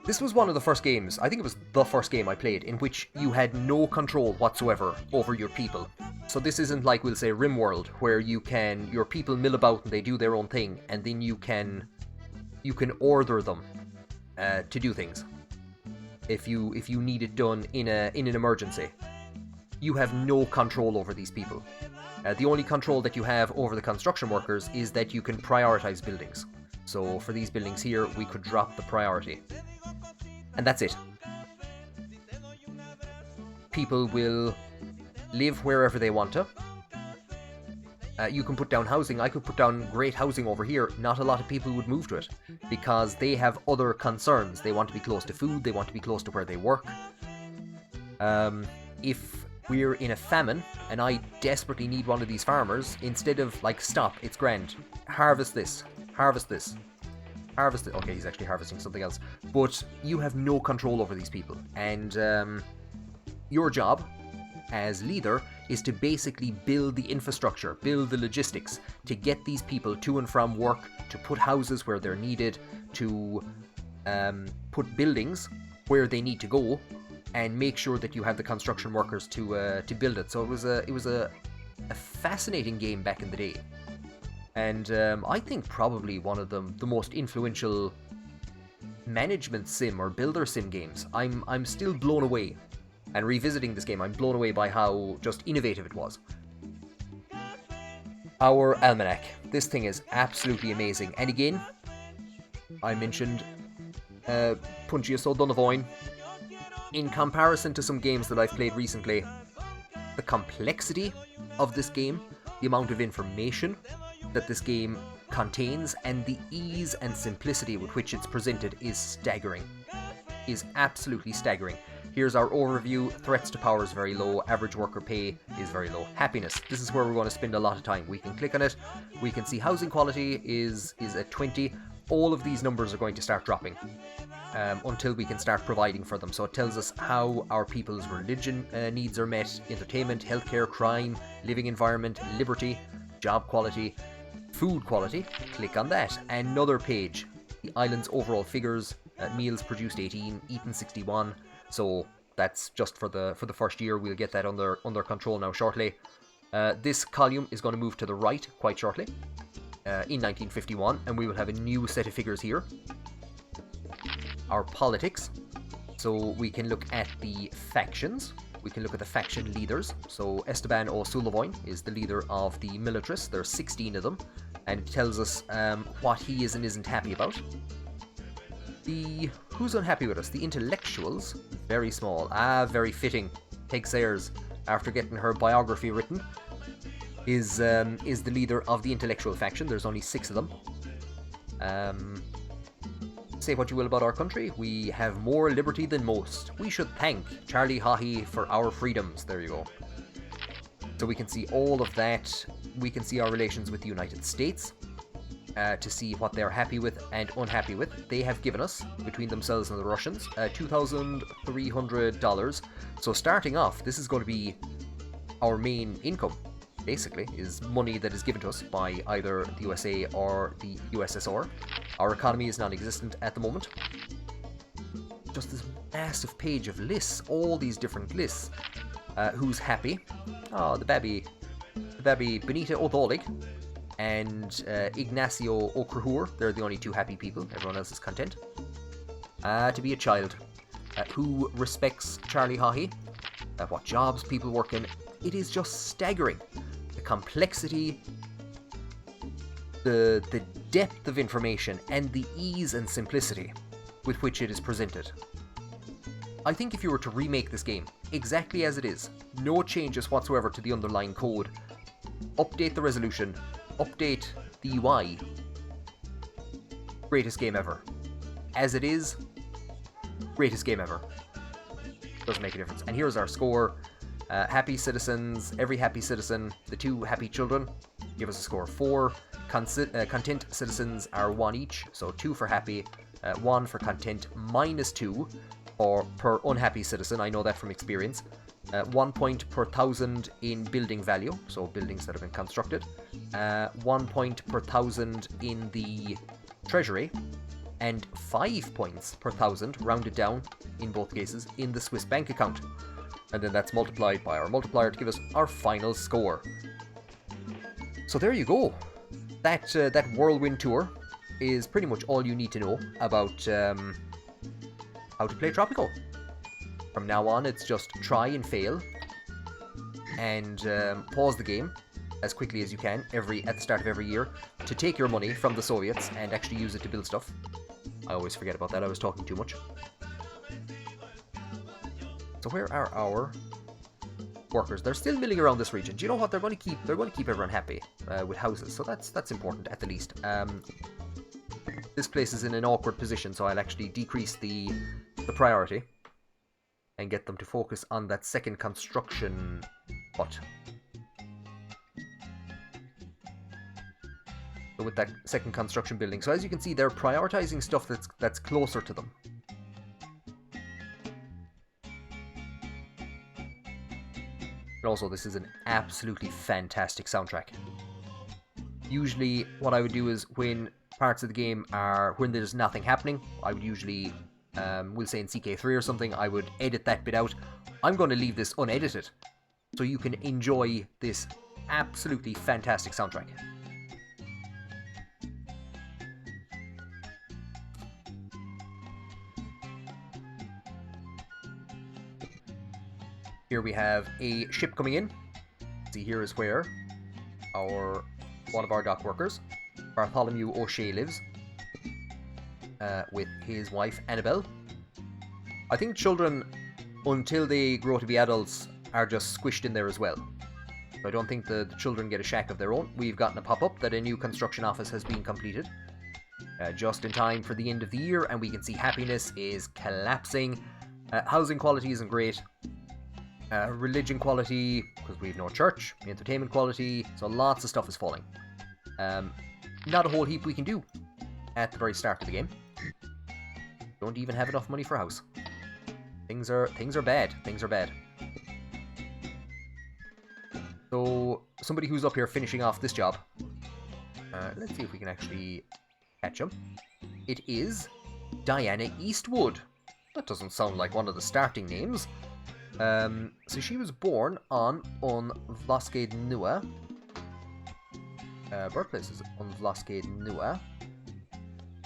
This was one of the first games, I think it was the first game I played, in which you had no control whatsoever over your people. So this isn't like, we'll say, RimWorld, where your people mill about and they do their own thing, and then you can order them to do things if you need it done in an emergency. You have no control over these people. The only control that you have over the construction workers is that you can prioritize buildings. So for these buildings here, we could drop the priority. And that's it. People will live wherever they want to. You can put down housing. I could put down great housing over here. Not a lot of people would move to it because they have other concerns. They want to be close to food. They want to be close to where they work. If we're in a famine and I desperately need one of these farmers, instead of like, stop, it's grand, harvest this, harvest this, harvest it. Okay, he's actually harvesting something else. But you have no control over these people. And your job as leader is to basically build the infrastructure, build the logistics, to get these people to and from work, to put houses where they're needed, to put buildings where they need to go, and make sure that you have the construction workers to build it. So it was a fascinating game back in the day. And I think probably one of the most influential management sim or builder sim games. I'm still blown away. And revisiting this game, I'm blown away by how just innovative it was. Our almanac. This thing is absolutely amazing. And again, I mentioned Punchius O'Donovoin. In comparison to some games that I've played recently, the complexity of this game, the amount of information that this game contains, and the ease and simplicity with which it's presented is staggering. Is absolutely staggering. Here's our overview. Threats to power is very low. Average worker pay is very low. Happiness. This is where we're going to spend a lot of time. We can click on it. We can see housing quality is at 20. All of these numbers are going to start dropping until we can start providing for them. So it tells us how our people's religion needs are met, entertainment, healthcare, crime, living environment, liberty, job quality, food quality. Click on that. Another page. The island's overall figures. Meals produced 18, eaten 61. So that's just for the first year. We'll get that under control now shortly. This column is going to move to the right quite shortly in 1951, and we will have a new set of figures here. Our politics. So we can look at the factions. We can look at the faction leaders. So Esteban O'Sullivan is the leader of the militarists. There's 16 of them, and it tells us what he is and isn't happy about. Who's unhappy with us? The intellectuals, very small. Very fitting. Peg Sayers, after getting her biography written, is the leader of the intellectual faction. There's only 6 of them. Say what you will about our country, we have more liberty than most. We should thank Charlie Haughey for our freedoms. There you go. So we can see all of that. We can see our relations with the United States. To see what they're happy with and unhappy with. They have given us, between themselves and the Russians, $2,300. So starting off, this is going to be our main income, basically, is money that is given to us by either the USA or the USSR. Our economy is non-existent at the moment. Just this massive page of lists, all these different lists. Who's happy? Oh, the babby Benita O'Dollig. and Ignacio Ocrahur. They're the only two happy people. Everyone else is content. To be a child who respects Charlie Haughey, what jobs people work in. It is just staggering. The complexity, the depth of information, and the ease and simplicity with which it is presented. I think if you were to remake this game exactly as it is, no changes whatsoever to the underlying code, update the resolution, update the UI, greatest game ever. As it is, greatest game ever. Doesn't make a difference. And here's our score. Happy citizens, every happy citizen, the two happy children give us a score of 4. Content citizens are 1 each, so 2 for happy, 1 for content, -2 per unhappy citizen. I know that from experience. 1 point per 1,000 in building value, so buildings that have been constructed. 1 point per 1,000 in the treasury, and 5 points per 1,000, rounded down in both cases, in the Swiss bank account. And then that's multiplied by our multiplier to give us our final score. So there you go. That whirlwind tour is pretty much all you need to know about how to play Tropico. From now on, it's just try and fail, and pause the game as quickly as you can at the start of every year to take your money from the Soviets and actually use it to build stuff. I always forget about that. I was talking too much. So where are our workers? They're still milling around this region. Do you know what? They're going to keep everyone happy with houses. So that's important at the least. This place is in an awkward position, so I'll actually decrease the priority and get them to focus on that second construction hut. So with that second construction building. So as you can see, they're prioritizing stuff that's closer to them. And also, this is an absolutely fantastic soundtrack. Usually, what I would do is when parts of the game when there's nothing happening, I would usually, we'll say in CK3 or something, I would edit that bit out. I'm going to leave this unedited, so you can enjoy this absolutely fantastic soundtrack. Here we have a ship coming in. See, here is where one of our dock workers, Bartholomew O'Shea, lives with his wife Annabelle. I think children, until they grow to be adults, are just squished in there as well. So I don't think the children get a shack of their own. We've gotten a pop-up that a new construction office has been completed, just in time for the end of the year, and we can see happiness is collapsing. Housing quality isn't great. Religion quality, because we have no church. Entertainment quality, so lots of stuff is falling. Not a whole heap we can do at the very start of the game. Don't even have enough money for a house. Things are bad. Things are bad. So somebody who's up here finishing off this job. Let's see if we can actually catch him. It is Diana Eastwood. That doesn't sound like one of the starting names. So she was born on An Blascaod Nua. Birthplace is An Blascaod Nua.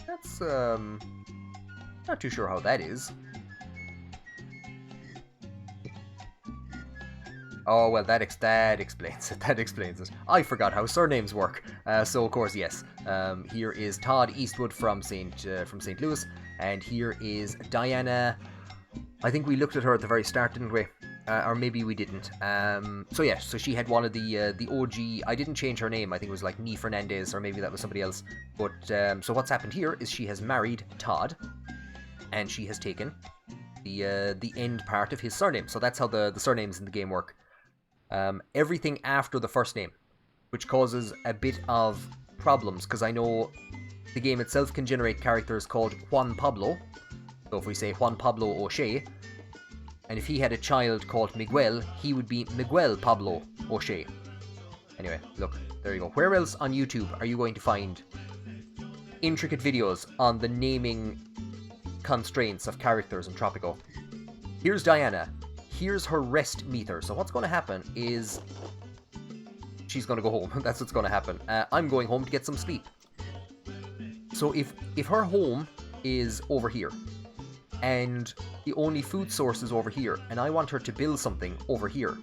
That's, not too sure how that is. Oh, well, that explains it. That explains it. I forgot how surnames work. So, of course, yes. Here is Todd Eastwood from St. Louis. And here is Diana. I think we looked at her at the very start, didn't we? Or maybe we didn't. So yeah, so she had one of the OG. I didn't change her name. I think it was like Nee Fernandez, or maybe that was somebody else. But so what's happened here is she has married Todd, and she has taken the end part of his surname. So that's how the surnames in the game work. Everything after the first name, which causes a bit of problems, because I know the game itself can generate characters called Juan Pablo. So if we say Juan Pablo O'Shea, and if he had a child called Miguel, he would be Miguel Pablo O'Shea. Anyway, look, there you go. Where else on YouTube are you going to find intricate videos on the naming constraints of characters in Tropico? Here's Diana. Here's her rest meter. So what's going to happen is she's going to go home. That's what's going to happen. I'm going home to get some sleep. So if her home is over here, and the only food source is over here, and I want her to build something over here,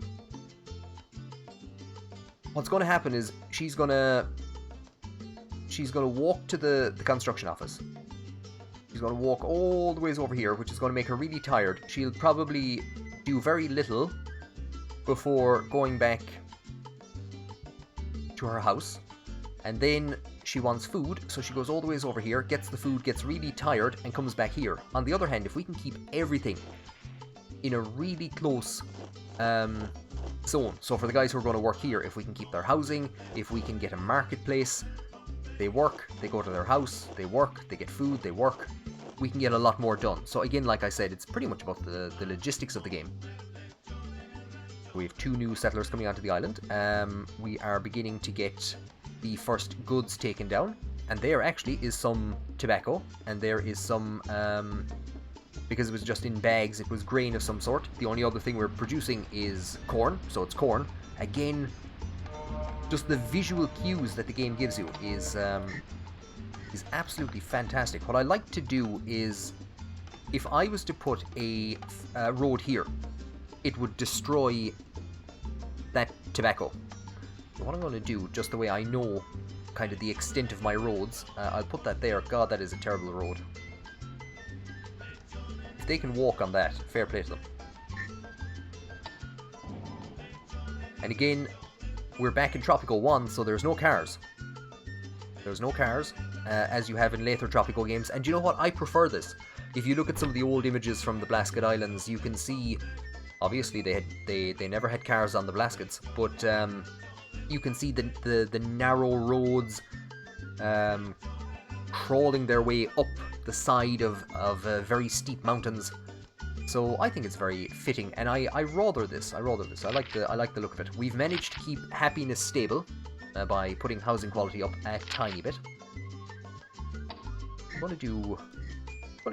what's going to happen is she's going to walk to the construction office. She's going to walk all the ways over here, which is going to make her really tired. She'll probably do very little before going back to her house. And then she wants food, so she goes all the ways over here, gets the food, gets really tired, and comes back here. On the other hand, if we can keep everything in a really close zone, so for the guys who are going to work here, if we can keep their housing, if we can get a marketplace, they work, they go to their house, they work, they get food, they work, we can get a lot more done. So again, like I said, it's pretty much about the logistics of the game. We have 2 new settlers coming onto the island. We are beginning to get the first goods taken down, and there actually is some tobacco, and there is some, because it was just in bags, it was grain of some sort. The only other thing we're producing is corn, so it's corn. Again, just the visual cues that the game gives you is absolutely fantastic. What I like to do is, if I was to put a road here, it would destroy that tobacco. So what I'm going to do, just the way I know kind of the extent of my roads, I'll put that there. God, that is a terrible road. If they can walk on that, fair play to them. And again, we're back in Tropico 1, so there's no cars. There's no cars, as you have in later Tropico games. And you know what? I prefer this. If you look at some of the old images from the Blasket Islands, you can see, obviously they never had cars on the Blaskets, but you can see the narrow roads crawling their way up the side of very steep mountains. So I think it's very fitting, and I rather this. I like the look of it. We've managed to keep happiness stable by putting housing quality up a tiny bit. I'm going to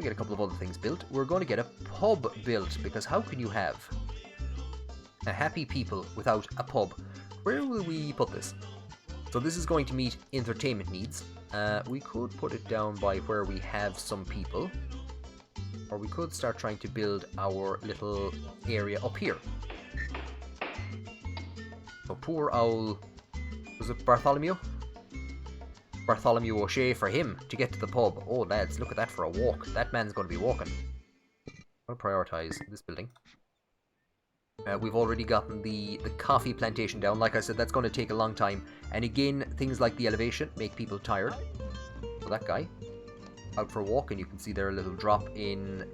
get a couple of other things built. We're going to get a pub built, because how can you have a happy people without a pub? Where will we put this? So this is going to meet entertainment needs. We could put it down by where we have some people, or we could start trying to build our little area up here. So poor owl, was it Bartholomew? Bartholomew O'Shea, for him to get to the pub. Oh lads, look at that for a walk. That man's going to be walking. I'll prioritise this building. We've already gotten the coffee plantation down. Like I said, that's going to take a long time. And again, things like the elevation make people tired. So that guy, out for a walk, and you can see there a little drop in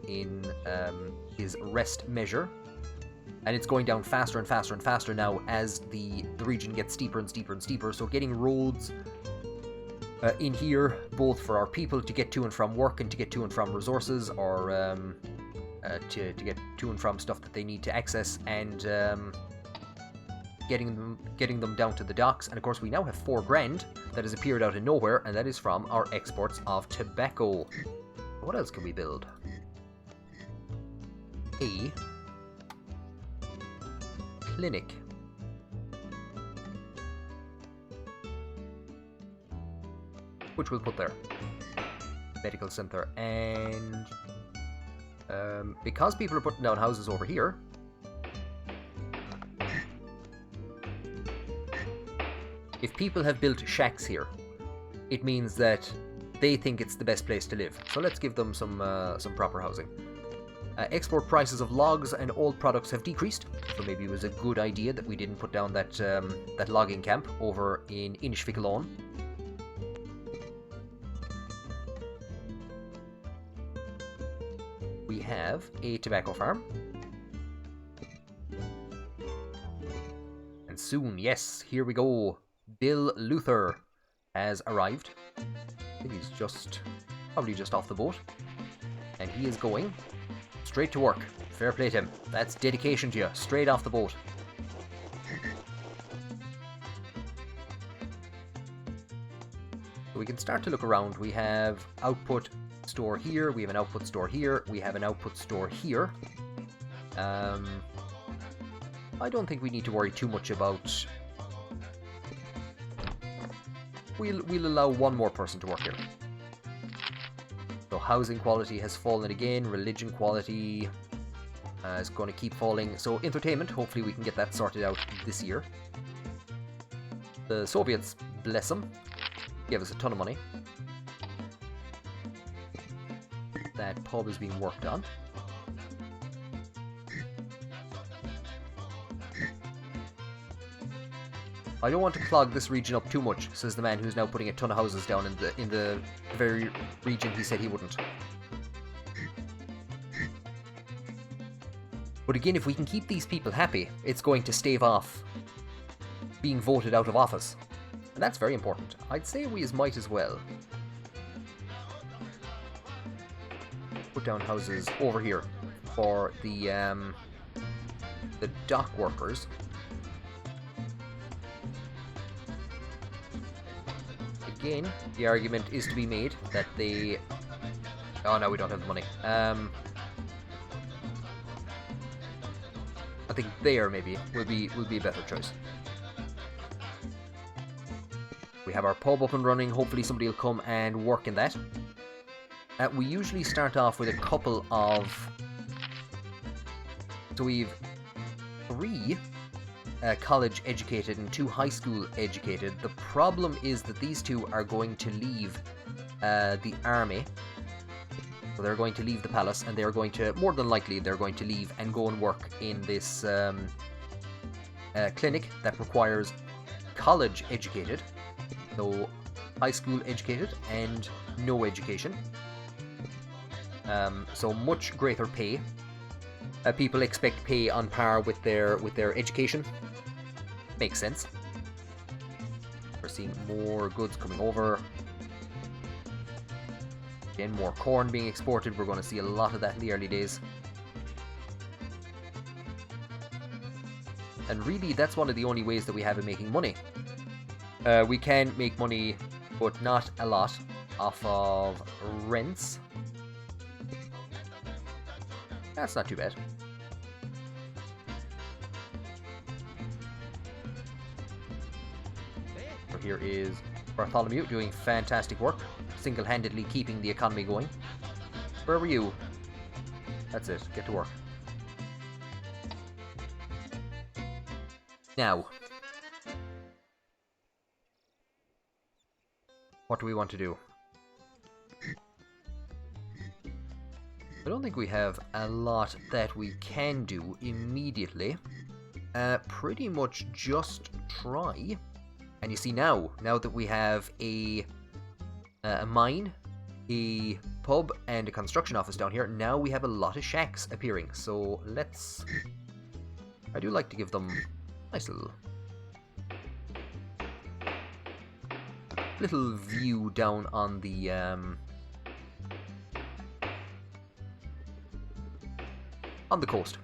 his rest measure. And it's going down faster and faster and faster now as the region gets steeper and steeper and steeper. So getting roads in here, both for our people to get to and from work and to get to and from resources, or to get to and from stuff that they need to access, and getting them down to the docks. And of course we now have 4 grand that has appeared out of nowhere, and that is from our exports of tobacco. What else can we build? A clinic. Which we'll put there. Medical center. And because people are putting down houses over here, if people have built shacks here, it means that they think it's the best place to live. So let's give them some proper housing. Export prices of logs and old products have decreased, so maybe it was a good idea that we didn't put down that logging camp over in Inishfikalon. We have a tobacco farm. And soon, yes, here we go. Bill Luther has arrived. I think he's probably just off the boat. And he is going straight to work. Fair play to him. That's dedication to you. Straight off the boat. So we can start to look around. We have output store here, we have an output store here, we have an output store here. I don't think we need to worry too much about we'll allow one more person to work here. So housing quality has fallen again. Religion quality is going to keep falling. So entertainment, hopefully we can get that sorted out this year. The Soviets, bless them, gave us a ton of money. That pub is being worked on. I don't want to clog this region up too much, says the man who's now putting a ton of houses down in the very region he said he wouldn't. But again, if we can keep these people happy, it's going to stave off being voted out of office. And that's very important. I'd say we might as well put down houses over here for the dock workers. Again, the argument is to be made that they... Oh no, we don't have the money. I think there maybe will be a better choice. We have our pub up and running. Hopefully somebody will come and work in that. We usually start off with a couple of... So we've 3 college educated and 2 high school educated. The problem is that these 2 are going to leave the army. So they're going to leave the palace, and they're going to, more than likely, they're going to leave and go and work in this clinic that requires college educated. So high school educated and no education. So much greater pay. People expect pay on par with their education. Makes sense. We're seeing more goods coming over. Again, more corn being exported. We're going to see a lot of that in the early days. And really, that's one of the only ways that we have of making money. We can make money, but not a lot, off of rents. That's not too bad. So here is Bartholomew doing fantastic work, single-handedly keeping the economy going. Where were you? That's it, get to work. Now, what do we want to do? I don't think we have a lot that we can do immediately. Pretty much just try. And you see now that we have a mine, a pub, and a construction office down here, now we have a lot of shacks appearing. So let's... I do like to give them a nice little view down on the... on the coast.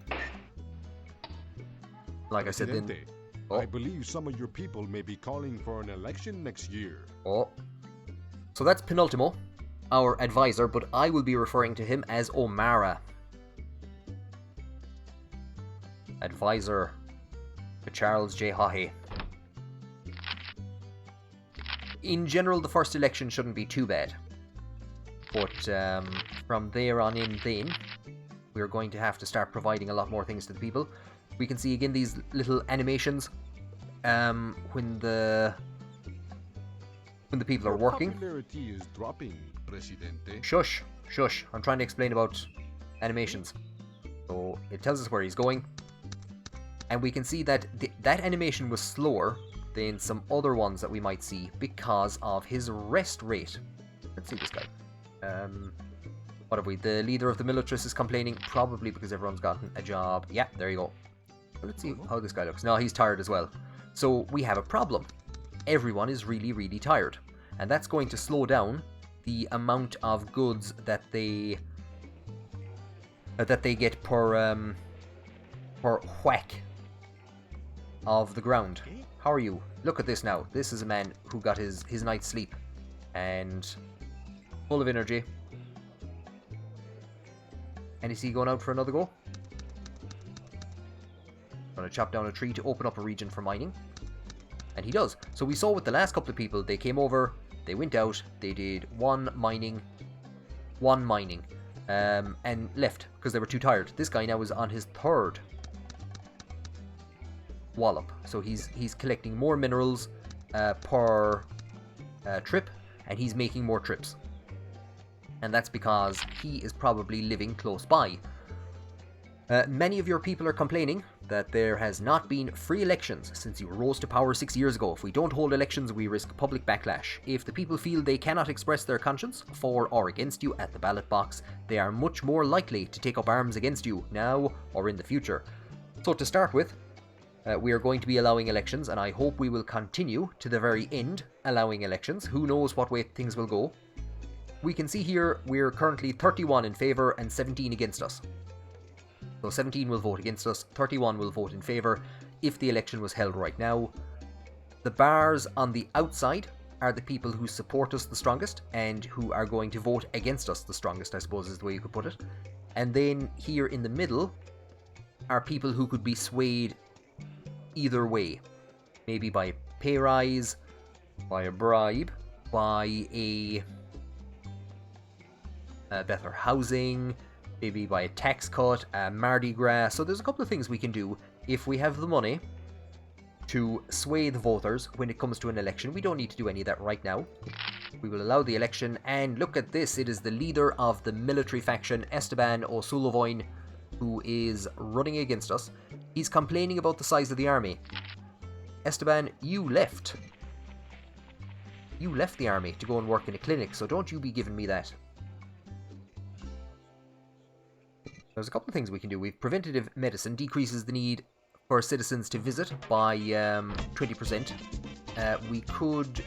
Like I said, then... I believe some of your people may be calling for an election next year. Oh. So that's Penultimo, our advisor, but I will be referring to him as O'Mara. Advisor to Charles J. Haughey. In general, the first election shouldn't be too bad. But from there on in then, we're going to have to start providing a lot more things to the people. We can see again these little animations when the people are working. Popularity is dropping, Presidente. Shush, shush. I'm trying to explain about animations. So it tells us where he's going. And we can see that that animation was slower than some other ones that we might see because of his rest rate. Let's see this guy. What have we? The leader of the militaries is complaining, probably because everyone's gotten a job. Yeah, there you go. Let's see how this guy looks. No, he's tired as well. So we have a problem. Everyone is really, really tired. And that's going to slow down the amount of goods that they get per whack of the ground. How are you? Look at this now. This is a man who got his night's sleep and full of energy. And is he going out for another go? Going to chop down a tree to open up a region for mining. And he does. So we saw with the last couple of people, they came over, they went out, they did one mining, and left because they were too tired. This guy now is on his third wallop, so he's collecting more minerals per trip, and he's making more trips, and that's because he is probably living close by. Many of your people are complaining that there has not been free elections since you rose to power 6 years ago. If we don't hold elections, we risk public backlash. If the people feel they cannot express their conscience for or against you at the ballot box, they are much more likely to take up arms against you now or in the future. So to start with, we are going to be allowing elections, and I hope we will continue to the very end allowing elections. Who knows what way things will go. We can see here we're currently 31 in favour and 17 against us. So 17 will vote against us, 31 will vote in favour if the election was held right now. The bars on the outside are the people who support us the strongest and who are going to vote against us the strongest, I suppose is the way you could put it. And then here in the middle are people who could be swayed either way. Maybe by a pay rise, by a bribe, by a better housing, maybe by a tax cut, Mardi Gras. So there's a couple of things we can do if we have the money to sway the voters when it comes to an election. We don't need to do any of that right now. We will allow the election, and look at this. It is the leader of the military faction, Esteban O'Sullivan, who is running against us. He's complaining about the size of the army. Esteban, you left. You left the army to go and work in a clinic, so don't you be giving me that. There's a couple of things we can do. We've preventative medicine, decreases the need for citizens to visit by 20%. We could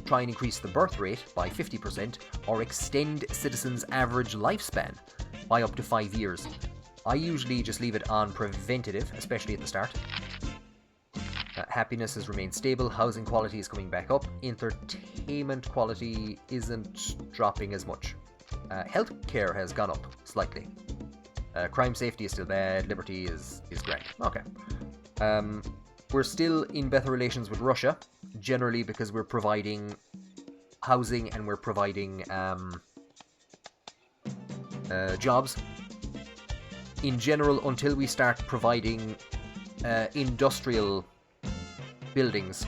try and increase the birth rate by 50%, or extend citizens' average lifespan by up to 5 years. I usually just leave it on preventative, especially at the start. Happiness has remained stable, housing quality is coming back up, entertainment quality isn't dropping as much. Healthcare has gone up slightly. Crime safety is still bad, liberty is great. Okay. We're still in better relations with Russia, generally because we're providing housing and we're providing jobs. In general, until we start providing industrial buildings,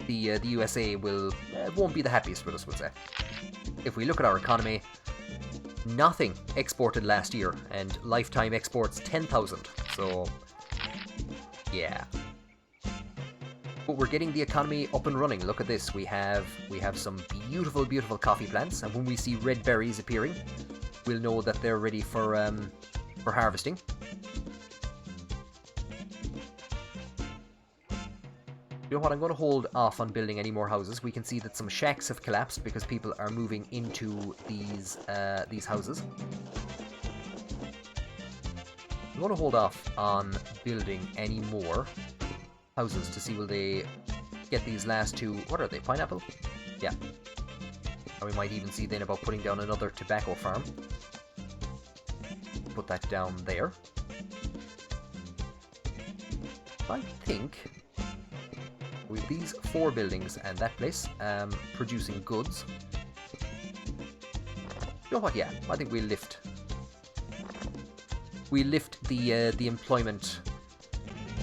the USA won't be the happiest with us, we'll say. If we look at our economy, nothing exported last year, and lifetime exports 10,000. So, yeah. But we're getting the economy up and running. Look at this. We have some beautiful, beautiful coffee plants, and when we see red berries appearing, we'll know that they're ready for harvesting. You know what, I'm going to hold off on building any more houses. We can see that some shacks have collapsed because people are moving into these houses. I'm going to hold off on building any more houses to see will they get these last two. What are they, pineapple? Yeah. And we might even see then about putting down another tobacco farm. Put that down there. I think with these 4 buildings and that place producing goods. You know what? Yeah, I think we'll lift the employment,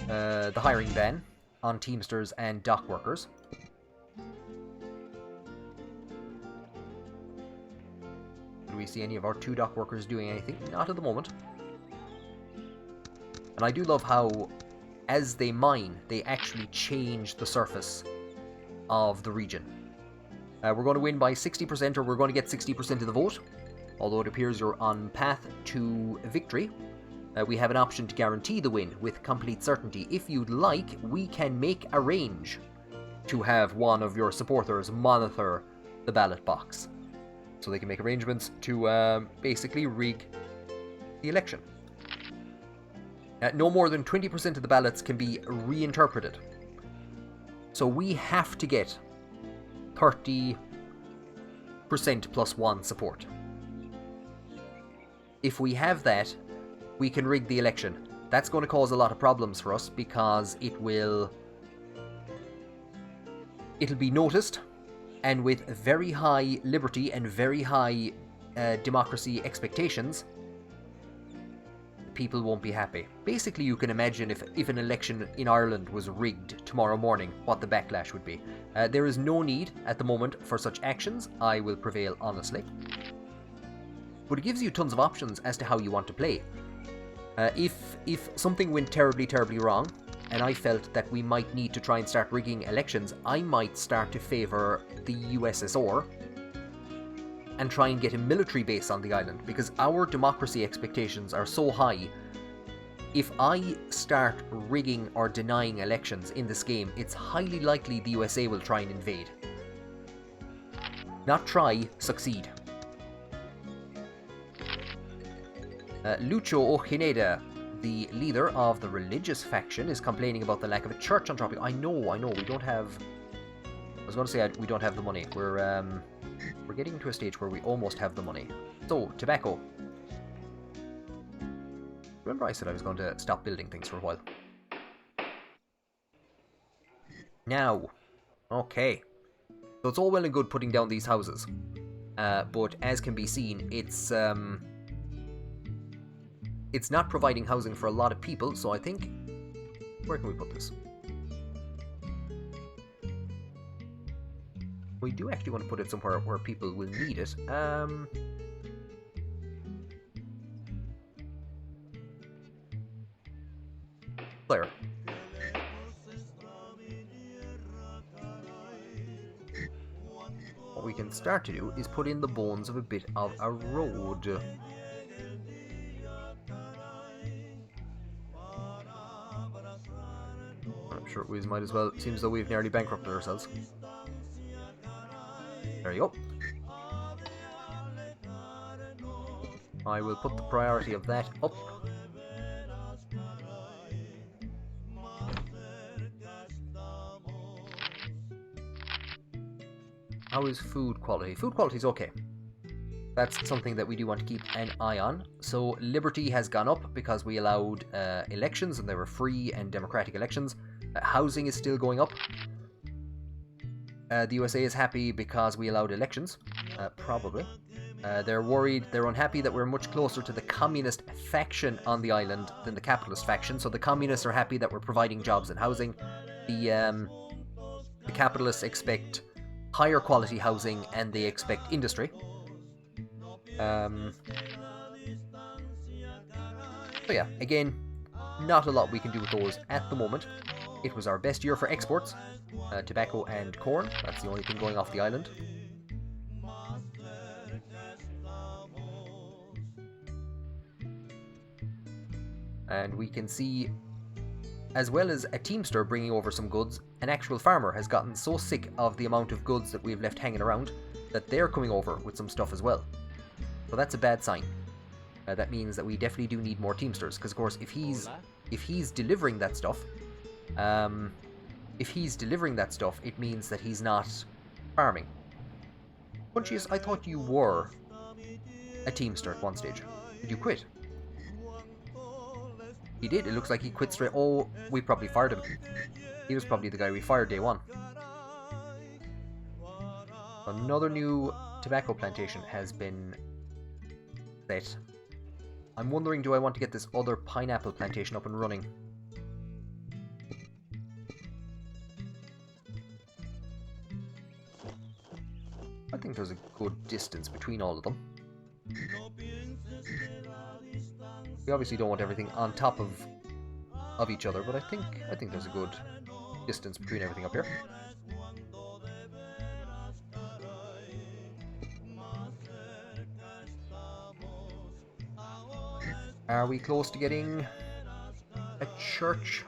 the hiring ban on Teamsters and dock workers. Do we see any of our 2 dock workers doing anything? Not at the moment. And I do love how, as they mine, they actually change the surface of the region. We're going to win by 60%, or we're going to get 60% of the vote. Although it appears you're on path to victory. We have an option to guarantee the win with complete certainty. If you'd like, we can make a range to have one of your supporters monitor the ballot box. So they can make arrangements to basically rig the election. No more than 20% of the ballots can be reinterpreted. So we have to get 30% plus 1 support. If we have that, we can rig the election. That's going to cause a lot of problems for us because it will It'll be noticed, and with very high liberty and very high democracy expectations, people won't be happy. Basically, you can imagine if an election in Ireland was rigged tomorrow morning, what the backlash would be. There is no need at the moment for such actions. I will prevail honestly. But it gives you tons of options as to how you want to play. If something went terribly, terribly wrong, and I felt that we might need to try and start rigging elections, I might start to favour the USSR and try and get a military base on the island, because our democracy expectations are so high. If I start rigging or denying elections in this game, it's highly likely the USA will try and invade. Not try, succeed. Lucho Ojineda, the leader of the religious faction, is complaining about the lack of a church on Tropico. I know, we don't have... I was going to say we don't have the money. We're getting to a stage where we almost have the money. So, tobacco. Remember I said I was going to stop building things for a while. Now. Okay. So it's all well and good putting down these houses. But as can be seen, it's not providing housing for a lot of people, so I think... Where can we put this? We do actually want to put it somewhere where people will need it. There. What we can start to do is put in the bones of a bit of a road. I'm sure we might as well. Seems as though we've nearly bankrupted ourselves. There you go. I will put the priority of that up. How is food quality? Food quality is okay. That's something that we do want to keep an eye on. So liberty has gone up because we allowed elections, and they were free and democratic elections. Housing is still going up. The USA is happy because we allowed elections, probably. They're worried, they're unhappy that we're much closer to the communist faction on the island than the capitalist faction. So the communists are happy that we're providing jobs and housing. The capitalists expect higher quality housing, and they expect industry. So yeah, again, not a lot we can do with those at the moment. It was our best year for exports. Tobacco and corn, that's the only thing going off the island. And we can see, as well as a teamster bringing over some goods, an actual farmer has gotten so sick of the amount of goods that we've left hanging around that they're coming over with some stuff as well. So that's a bad sign. That means that we definitely do need more teamsters, because of course if he's delivering that stuff, it means that he's not farming. Punchius, I thought you were a teamster at one stage. Did you quit? He did. It looks like he quit straight. Oh, we probably fired him. He was probably the guy we fired day one. Another new tobacco plantation has been set. I'm wondering, do I want to get this other pineapple plantation up and running? I think there's a good distance between all of them. We obviously don't want everything on top of each other, but I think there's a good distance between everything up here. Are we close to getting a church?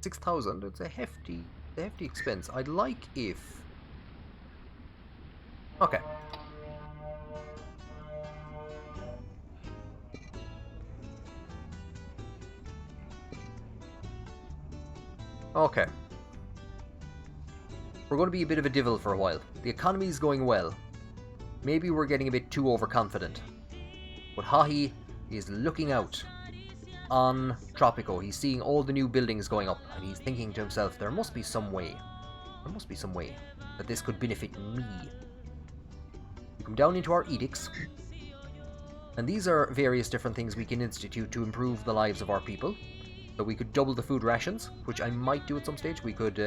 $6,000. It's a hefty expense. I'd like if... Okay. Okay. We're going to be a bit of a divil for a while. The economy's going well. Maybe we're getting a bit too overconfident. But Haughey is looking out. on Tropico. He's seeing all the new buildings going up, and he's thinking to himself, there must be some way that this could benefit me. We come down into our edicts, and these are various different things we can institute to improve the lives of our people. So we could double the food rations, which I might do at some stage. We could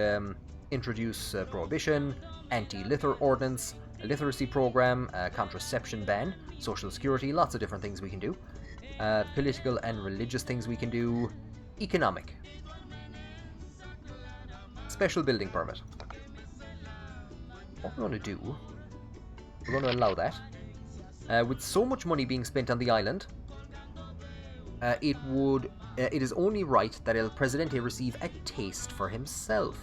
introduce prohibition, anti-litter ordinance, a literacy program, a contraception ban, social security, lots of different things we can do. Political and religious things we can do. Economic. Special building permit. What we're going to do, we're going to allow that. With so much money being spent on the island, it is only right that El Presidente receive a taste for himself.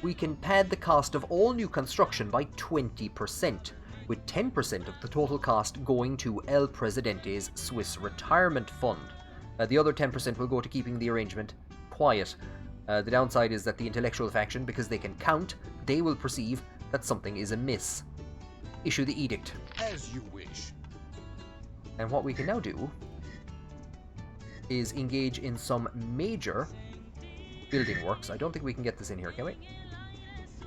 We can pad the cost of all new construction by 20%, with 10% of the total cost going to El Presidente's Swiss retirement fund. The other 10% will go to keeping the arrangement quiet. The downside is that the intellectual faction, because they can count, they will perceive that something is amiss. Issue the edict. As you wish. And what we can now do is engage in some major building works. I don't think we can get this in here, can we?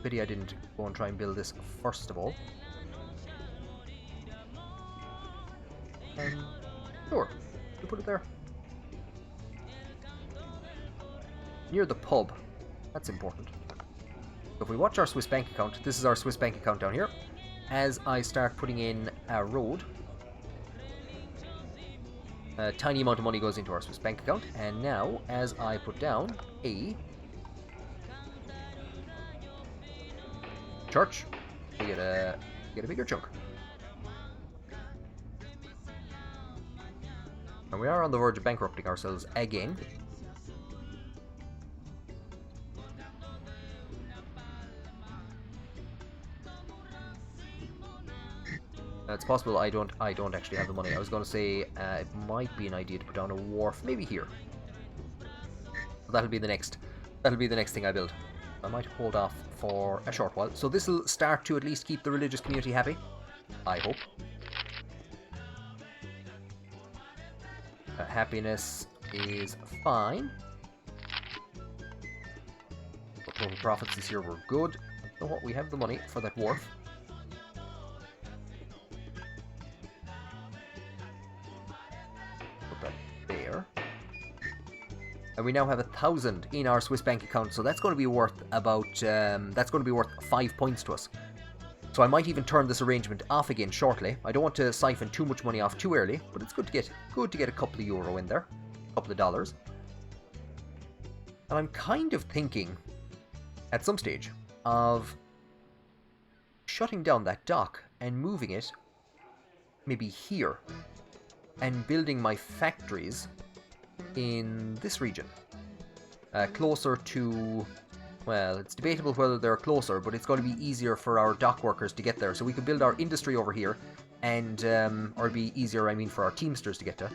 Pity I didn't go and try and build this first of all. Sure, we'll put it there. Near the pub. That's important. So if we watch our Swiss bank account, this is our Swiss bank account down here. As I start putting in a road, a tiny amount of money goes into our Swiss bank account, and now as I put down a church, we get a bigger chunk. And we are on the verge of bankrupting ourselves again. It's possible I don't actually have the money. I was going to say it might be an idea to put down a wharf, maybe here. That'll be the next thing I build. I might hold off for a short while. So this will start to at least keep the religious community happy, I hope. Happiness is fine. But total profits this year were good. So what, we have the money for that wharf. And we now have 1,000 in our Swiss bank account, so that's going to be worth about 5 points to us. So I might even turn this arrangement off again shortly. I don't want to siphon too much money off too early, but it's good to get a couple of euro in there, a couple of dollars. And I'm kind of thinking, at some stage, of shutting down that dock and moving it maybe here, and building my factories in this region, closer to, well, it's debatable whether they're closer, but it's going to be easier for our dock workers to get there. So we could build our industry over here, and or it'd be easier, I mean, for our teamsters to get to.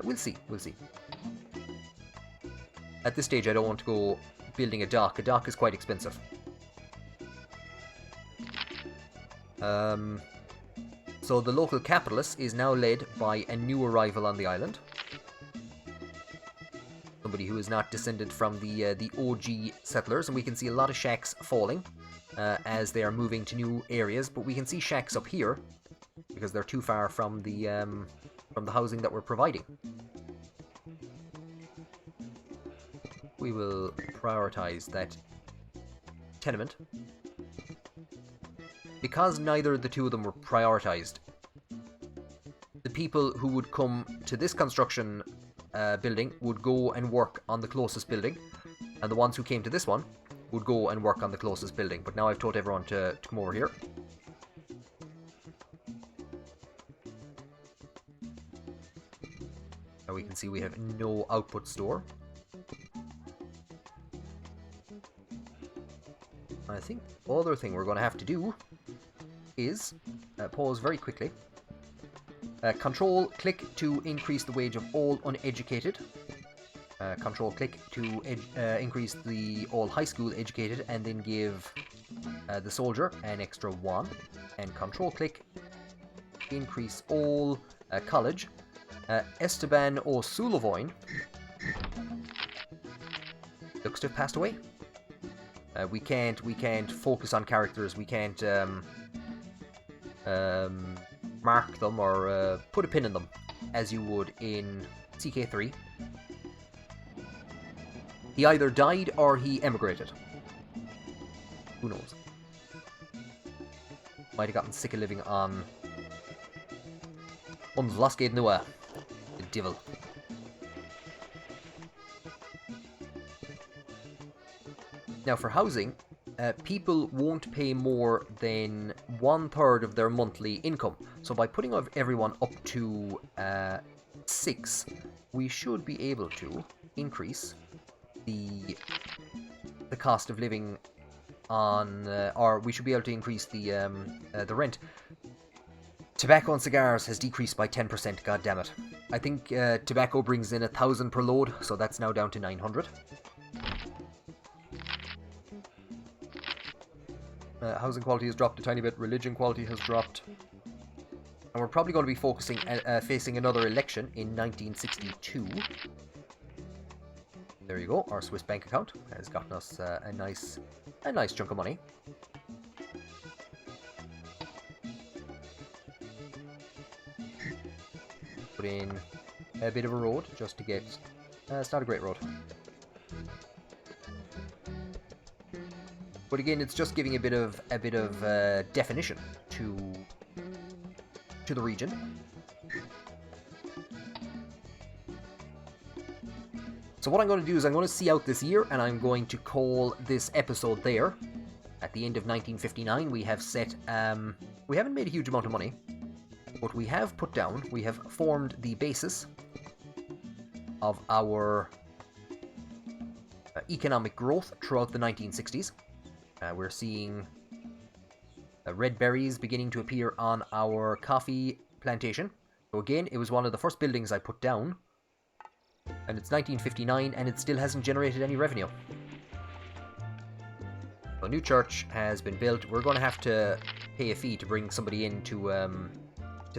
We'll see. At this stage, I don't want to go building a dock. A dock is quite expensive. So the local capitalist is now led by a new arrival on the island. Somebody who is not descended from the OG settlers, and we can see a lot of shacks falling as they are moving to new areas. But we can see shacks up here because they're too far from the housing that we're providing. We will prioritize that tenement because neither of the two of them were prioritized. The people who would come to this construction building would go and work on the closest building, and the ones who came to this one would go and work on the closest building. But now I've told everyone to come over here. Now we can see we have no output store. I think the other thing we're going to have to do is pause very quickly. Control-click to increase the wage of all uneducated. Control-click to increase the all high school educated, and then give the soldier an extra 1. And Control-click increase all college Esteban O'Sullivan looks to have passed away. We can't focus on characters. We can't mark them or put a pin in them as you would in CK3. He either died or he emigrated. Who knows? Might have gotten sick of living on An Blascaod Nua, the devil. Now for housing, people won't pay more than 1/3 of their monthly income. So by putting everyone up to 6, we should be able to increase the cost of living on, or we should be able to increase the rent. Tobacco and cigars has decreased by 10%. God damn it! I think tobacco brings in 1,000 per load, so that's now down to 900. Housing quality has dropped a tiny bit. Religion quality has dropped. And we're probably going to be focusing, facing another election in 1962. There you go. Our Swiss bank account has gotten us a nice chunk of money. Put in a bit of a road just to get. It's not a great road. But again, it's just giving a bit of definition to the region. So what I'm going to do is I'm going to see out this year, and I'm going to call this episode there. At the end of 1959, we have set. We haven't made a huge amount of money, but we have put down. We have formed the basis of our economic growth throughout the 1960s. We're seeing red berries beginning to appear on our coffee plantation. So again, it was one of the first buildings I put down. And it's 1959 and it still hasn't generated any revenue. A new church has been built. We're going to have to pay a fee to bring somebody in to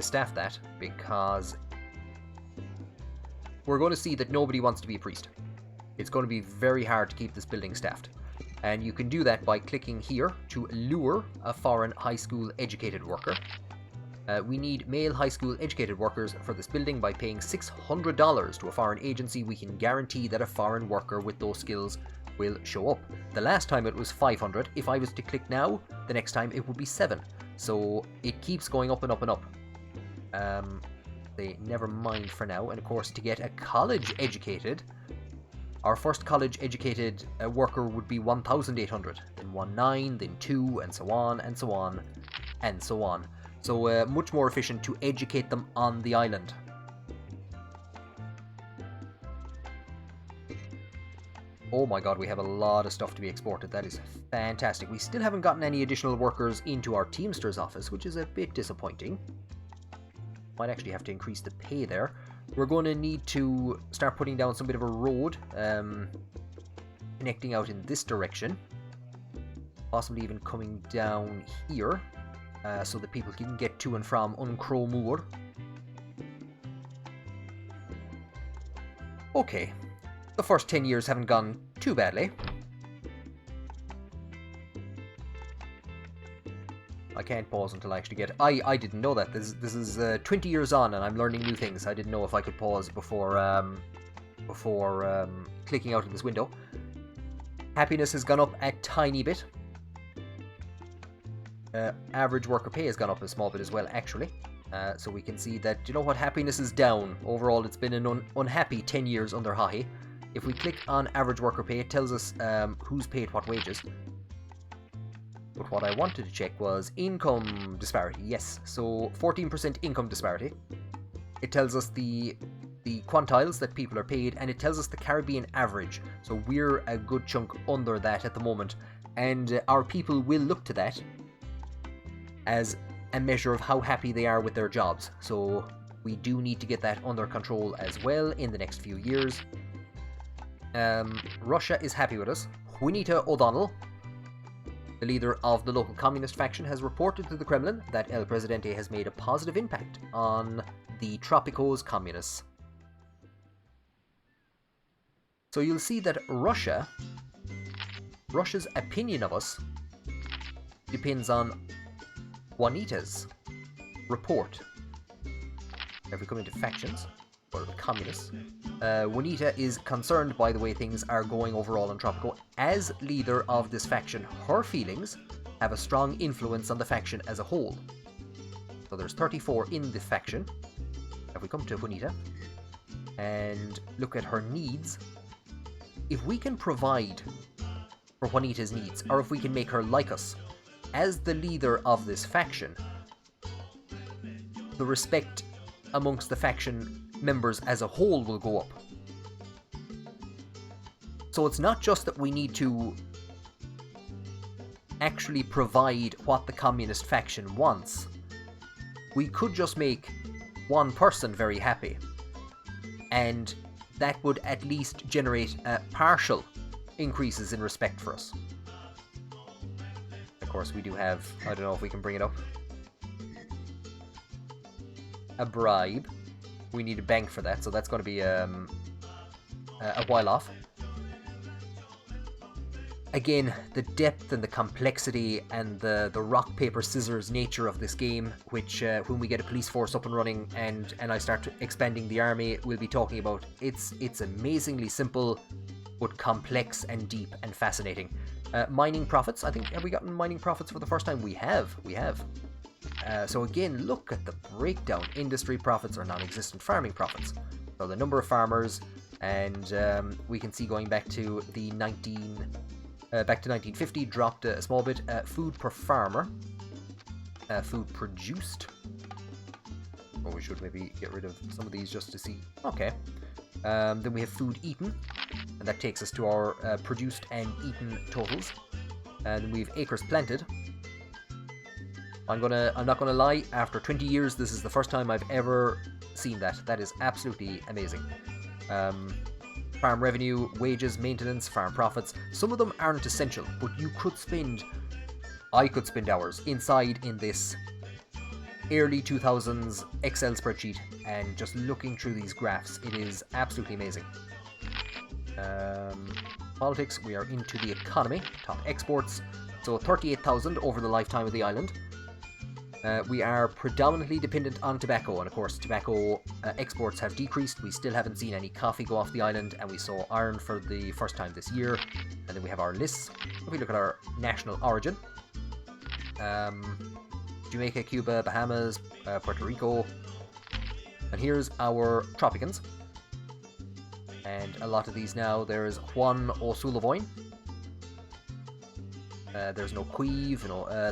staff that, because we're going to see that nobody wants to be a priest. It's going to be very hard to keep this building staffed. And you can do that by clicking here to lure a foreign high school educated worker. We need male high school educated workers for this building. By paying $600 to a foreign agency, we can guarantee that a foreign worker with those skills will show up. The last time it was 500. If I was to click now, the next time it would be 7. So it keeps going up and up and up. They never mind for now. And of course, to get a college educated, our first college educated worker would be 1,800, then 1,900, then 2, and so on, and so on, and so on. So much more efficient to educate them on the island. Oh my god, we have a lot of stuff to be exported. That is fantastic. We still haven't gotten any additional workers into our Teamsters office, which is a bit disappointing. Might actually have to increase the pay there. We're going to need to start putting down some bit of a road connecting out in this direction. Possibly even coming down here so that people can get to and from Uncrow. Okay, the first 10 years haven't gone too badly. I can't pause until I actually get... I didn't know that. This is 20 years on and I'm learning new things. I didn't know if I could pause before clicking out of this window. Happiness has gone up a tiny bit. Average worker pay has gone up a small bit as well, actually. So we can see that, you know what, happiness is down. Overall, it's been an unhappy 10 years under Haughey. If we click on average worker pay, it tells us who's paid what wages. But what I wanted to check was income disparity. Yes, so 14% income disparity. It tells us the quantiles that people are paid, and it tells us the Caribbean average. So we're a good chunk under that at the moment, and our people will look to that as a measure of how happy they are with their jobs. So we do need to get that under control as well in the next few years. Russia is happy with us. Juanita O'Donnell, the leader of the local communist faction, has reported to the Kremlin that El Presidente has made a positive impact on the Tropico's communists. So you'll see that Russia's opinion of us depends on Juanita's report. If we come into factions, or the communists, Juanita is concerned by the way things are going overall in Tropico. As leader of this faction, her feelings have a strong influence on the faction as a whole. So there's 34 in the faction. If we come to Juanita and look at her needs, if we can provide for Juanita's needs, or if we can make her like us, as the leader of this faction, the respect amongst the faction members as a whole will go up. So it's not just that we need to actually provide what the communist faction wants. We could just make one person very happy, and that would at least generate partial increases in respect for us. Of course, we do have, I don't know if we can bring it up, a bribe. We need a bank for that, so that's going to be a while off. Again, the depth and the complexity and the rock, paper, scissors nature of this game, which when we get a police force up and running and I start expanding the army, we'll be talking about, it's amazingly simple, but complex and deep and fascinating. Mining profits, I think, have we gotten mining profits for the first time? We have. So again, look at the breakdown. Industry profits or non-existent farming profits. So the number of farmers, and we can see going back to the 1950 dropped a small bit. Food per farmer, food produced. Or we should maybe get rid of some of these just to see. Okay. Then we have food eaten, and that takes us to our produced and eaten totals. And we have acres planted. I'm not gonna lie, after 20 years, this is the first time I've ever seen that. That is absolutely amazing. Farm revenue, wages, maintenance, farm profits. Some of them aren't essential, but I could spend hours inside in this early 2000s Excel spreadsheet and just looking through these graphs. It is absolutely amazing. Politics, we are into the economy, top exports. So 38,000 over the lifetime of the island. We are predominantly dependent on tobacco, and of course tobacco exports have decreased. We still haven't seen any coffee go off the island, and we saw iron for the first time this year. And then we have our lists. If we look at our national origin, Jamaica, Cuba, Bahamas, Puerto Rico, and here's our Tropicans. And a lot of these now, there's Juan O'Sullivan. There's no Queeve,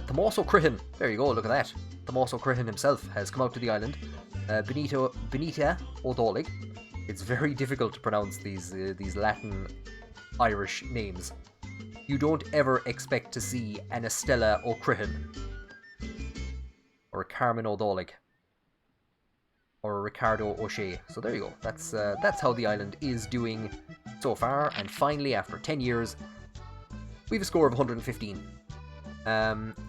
Tomaso Crihan. There you go, look at that. Tomaso Crihan himself has come out to the island. Benita O'Dolig. It's very difficult to pronounce these Latin Irish names. You don't ever expect to see an Estella O'Crihan, or a Carmen O'Dolig, or a Ricardo O'Shea. So there you go. That's how the island is doing so far. And finally, after 10 years, we have a score of 115.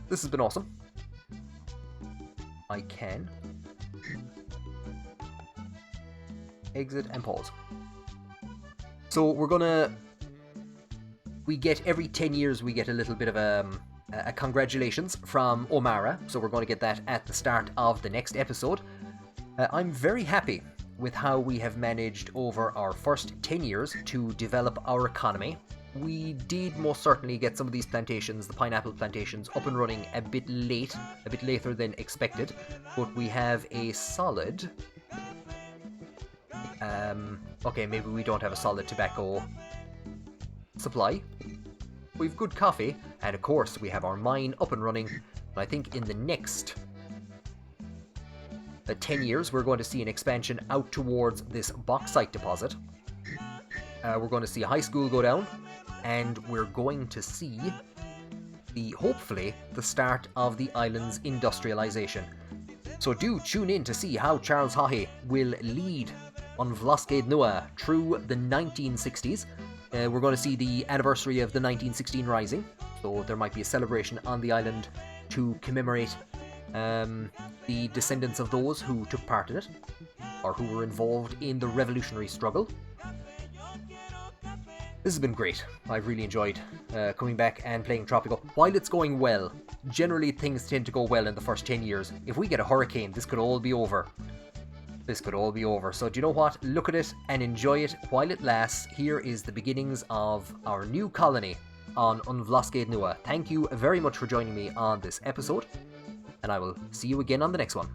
This has been awesome. I can exit and pause. So we get every 10 years we get a little bit of a congratulations from Omara. So we're going to get that at the start of the next episode. I'm very happy with how we have managed over our first 10 years to develop our economy. We did most certainly get some of these plantations, the pineapple plantations, up and running a bit later than expected, but we have a solid... okay, maybe we don't have a solid tobacco supply. We've good coffee, and of course we have our mine up and running, and I think in the next 10 years we're going to see an expansion out towards this bauxite deposit. We're going to see a high school go down, and we're going to see hopefully the start of the island's industrialization. So do tune in to see how Charles Haughey will lead An Blascaod Nua through the 1960s. We're going to see the anniversary of the 1916 Rising, so there might be a celebration on the island to commemorate the descendants of those who took part in it, or who were involved in the revolutionary struggle. This has been great. I've really enjoyed coming back and playing Tropico. While it's going well, generally things tend to go well in the first 10 years. If we get a hurricane, this could all be over. This could all be over. So do you know what? Look at it and enjoy it while it lasts. Here is the beginnings of our new colony on An Blascaod Nua. Thank you very much for joining me on this episode, and I will see you again on the next one.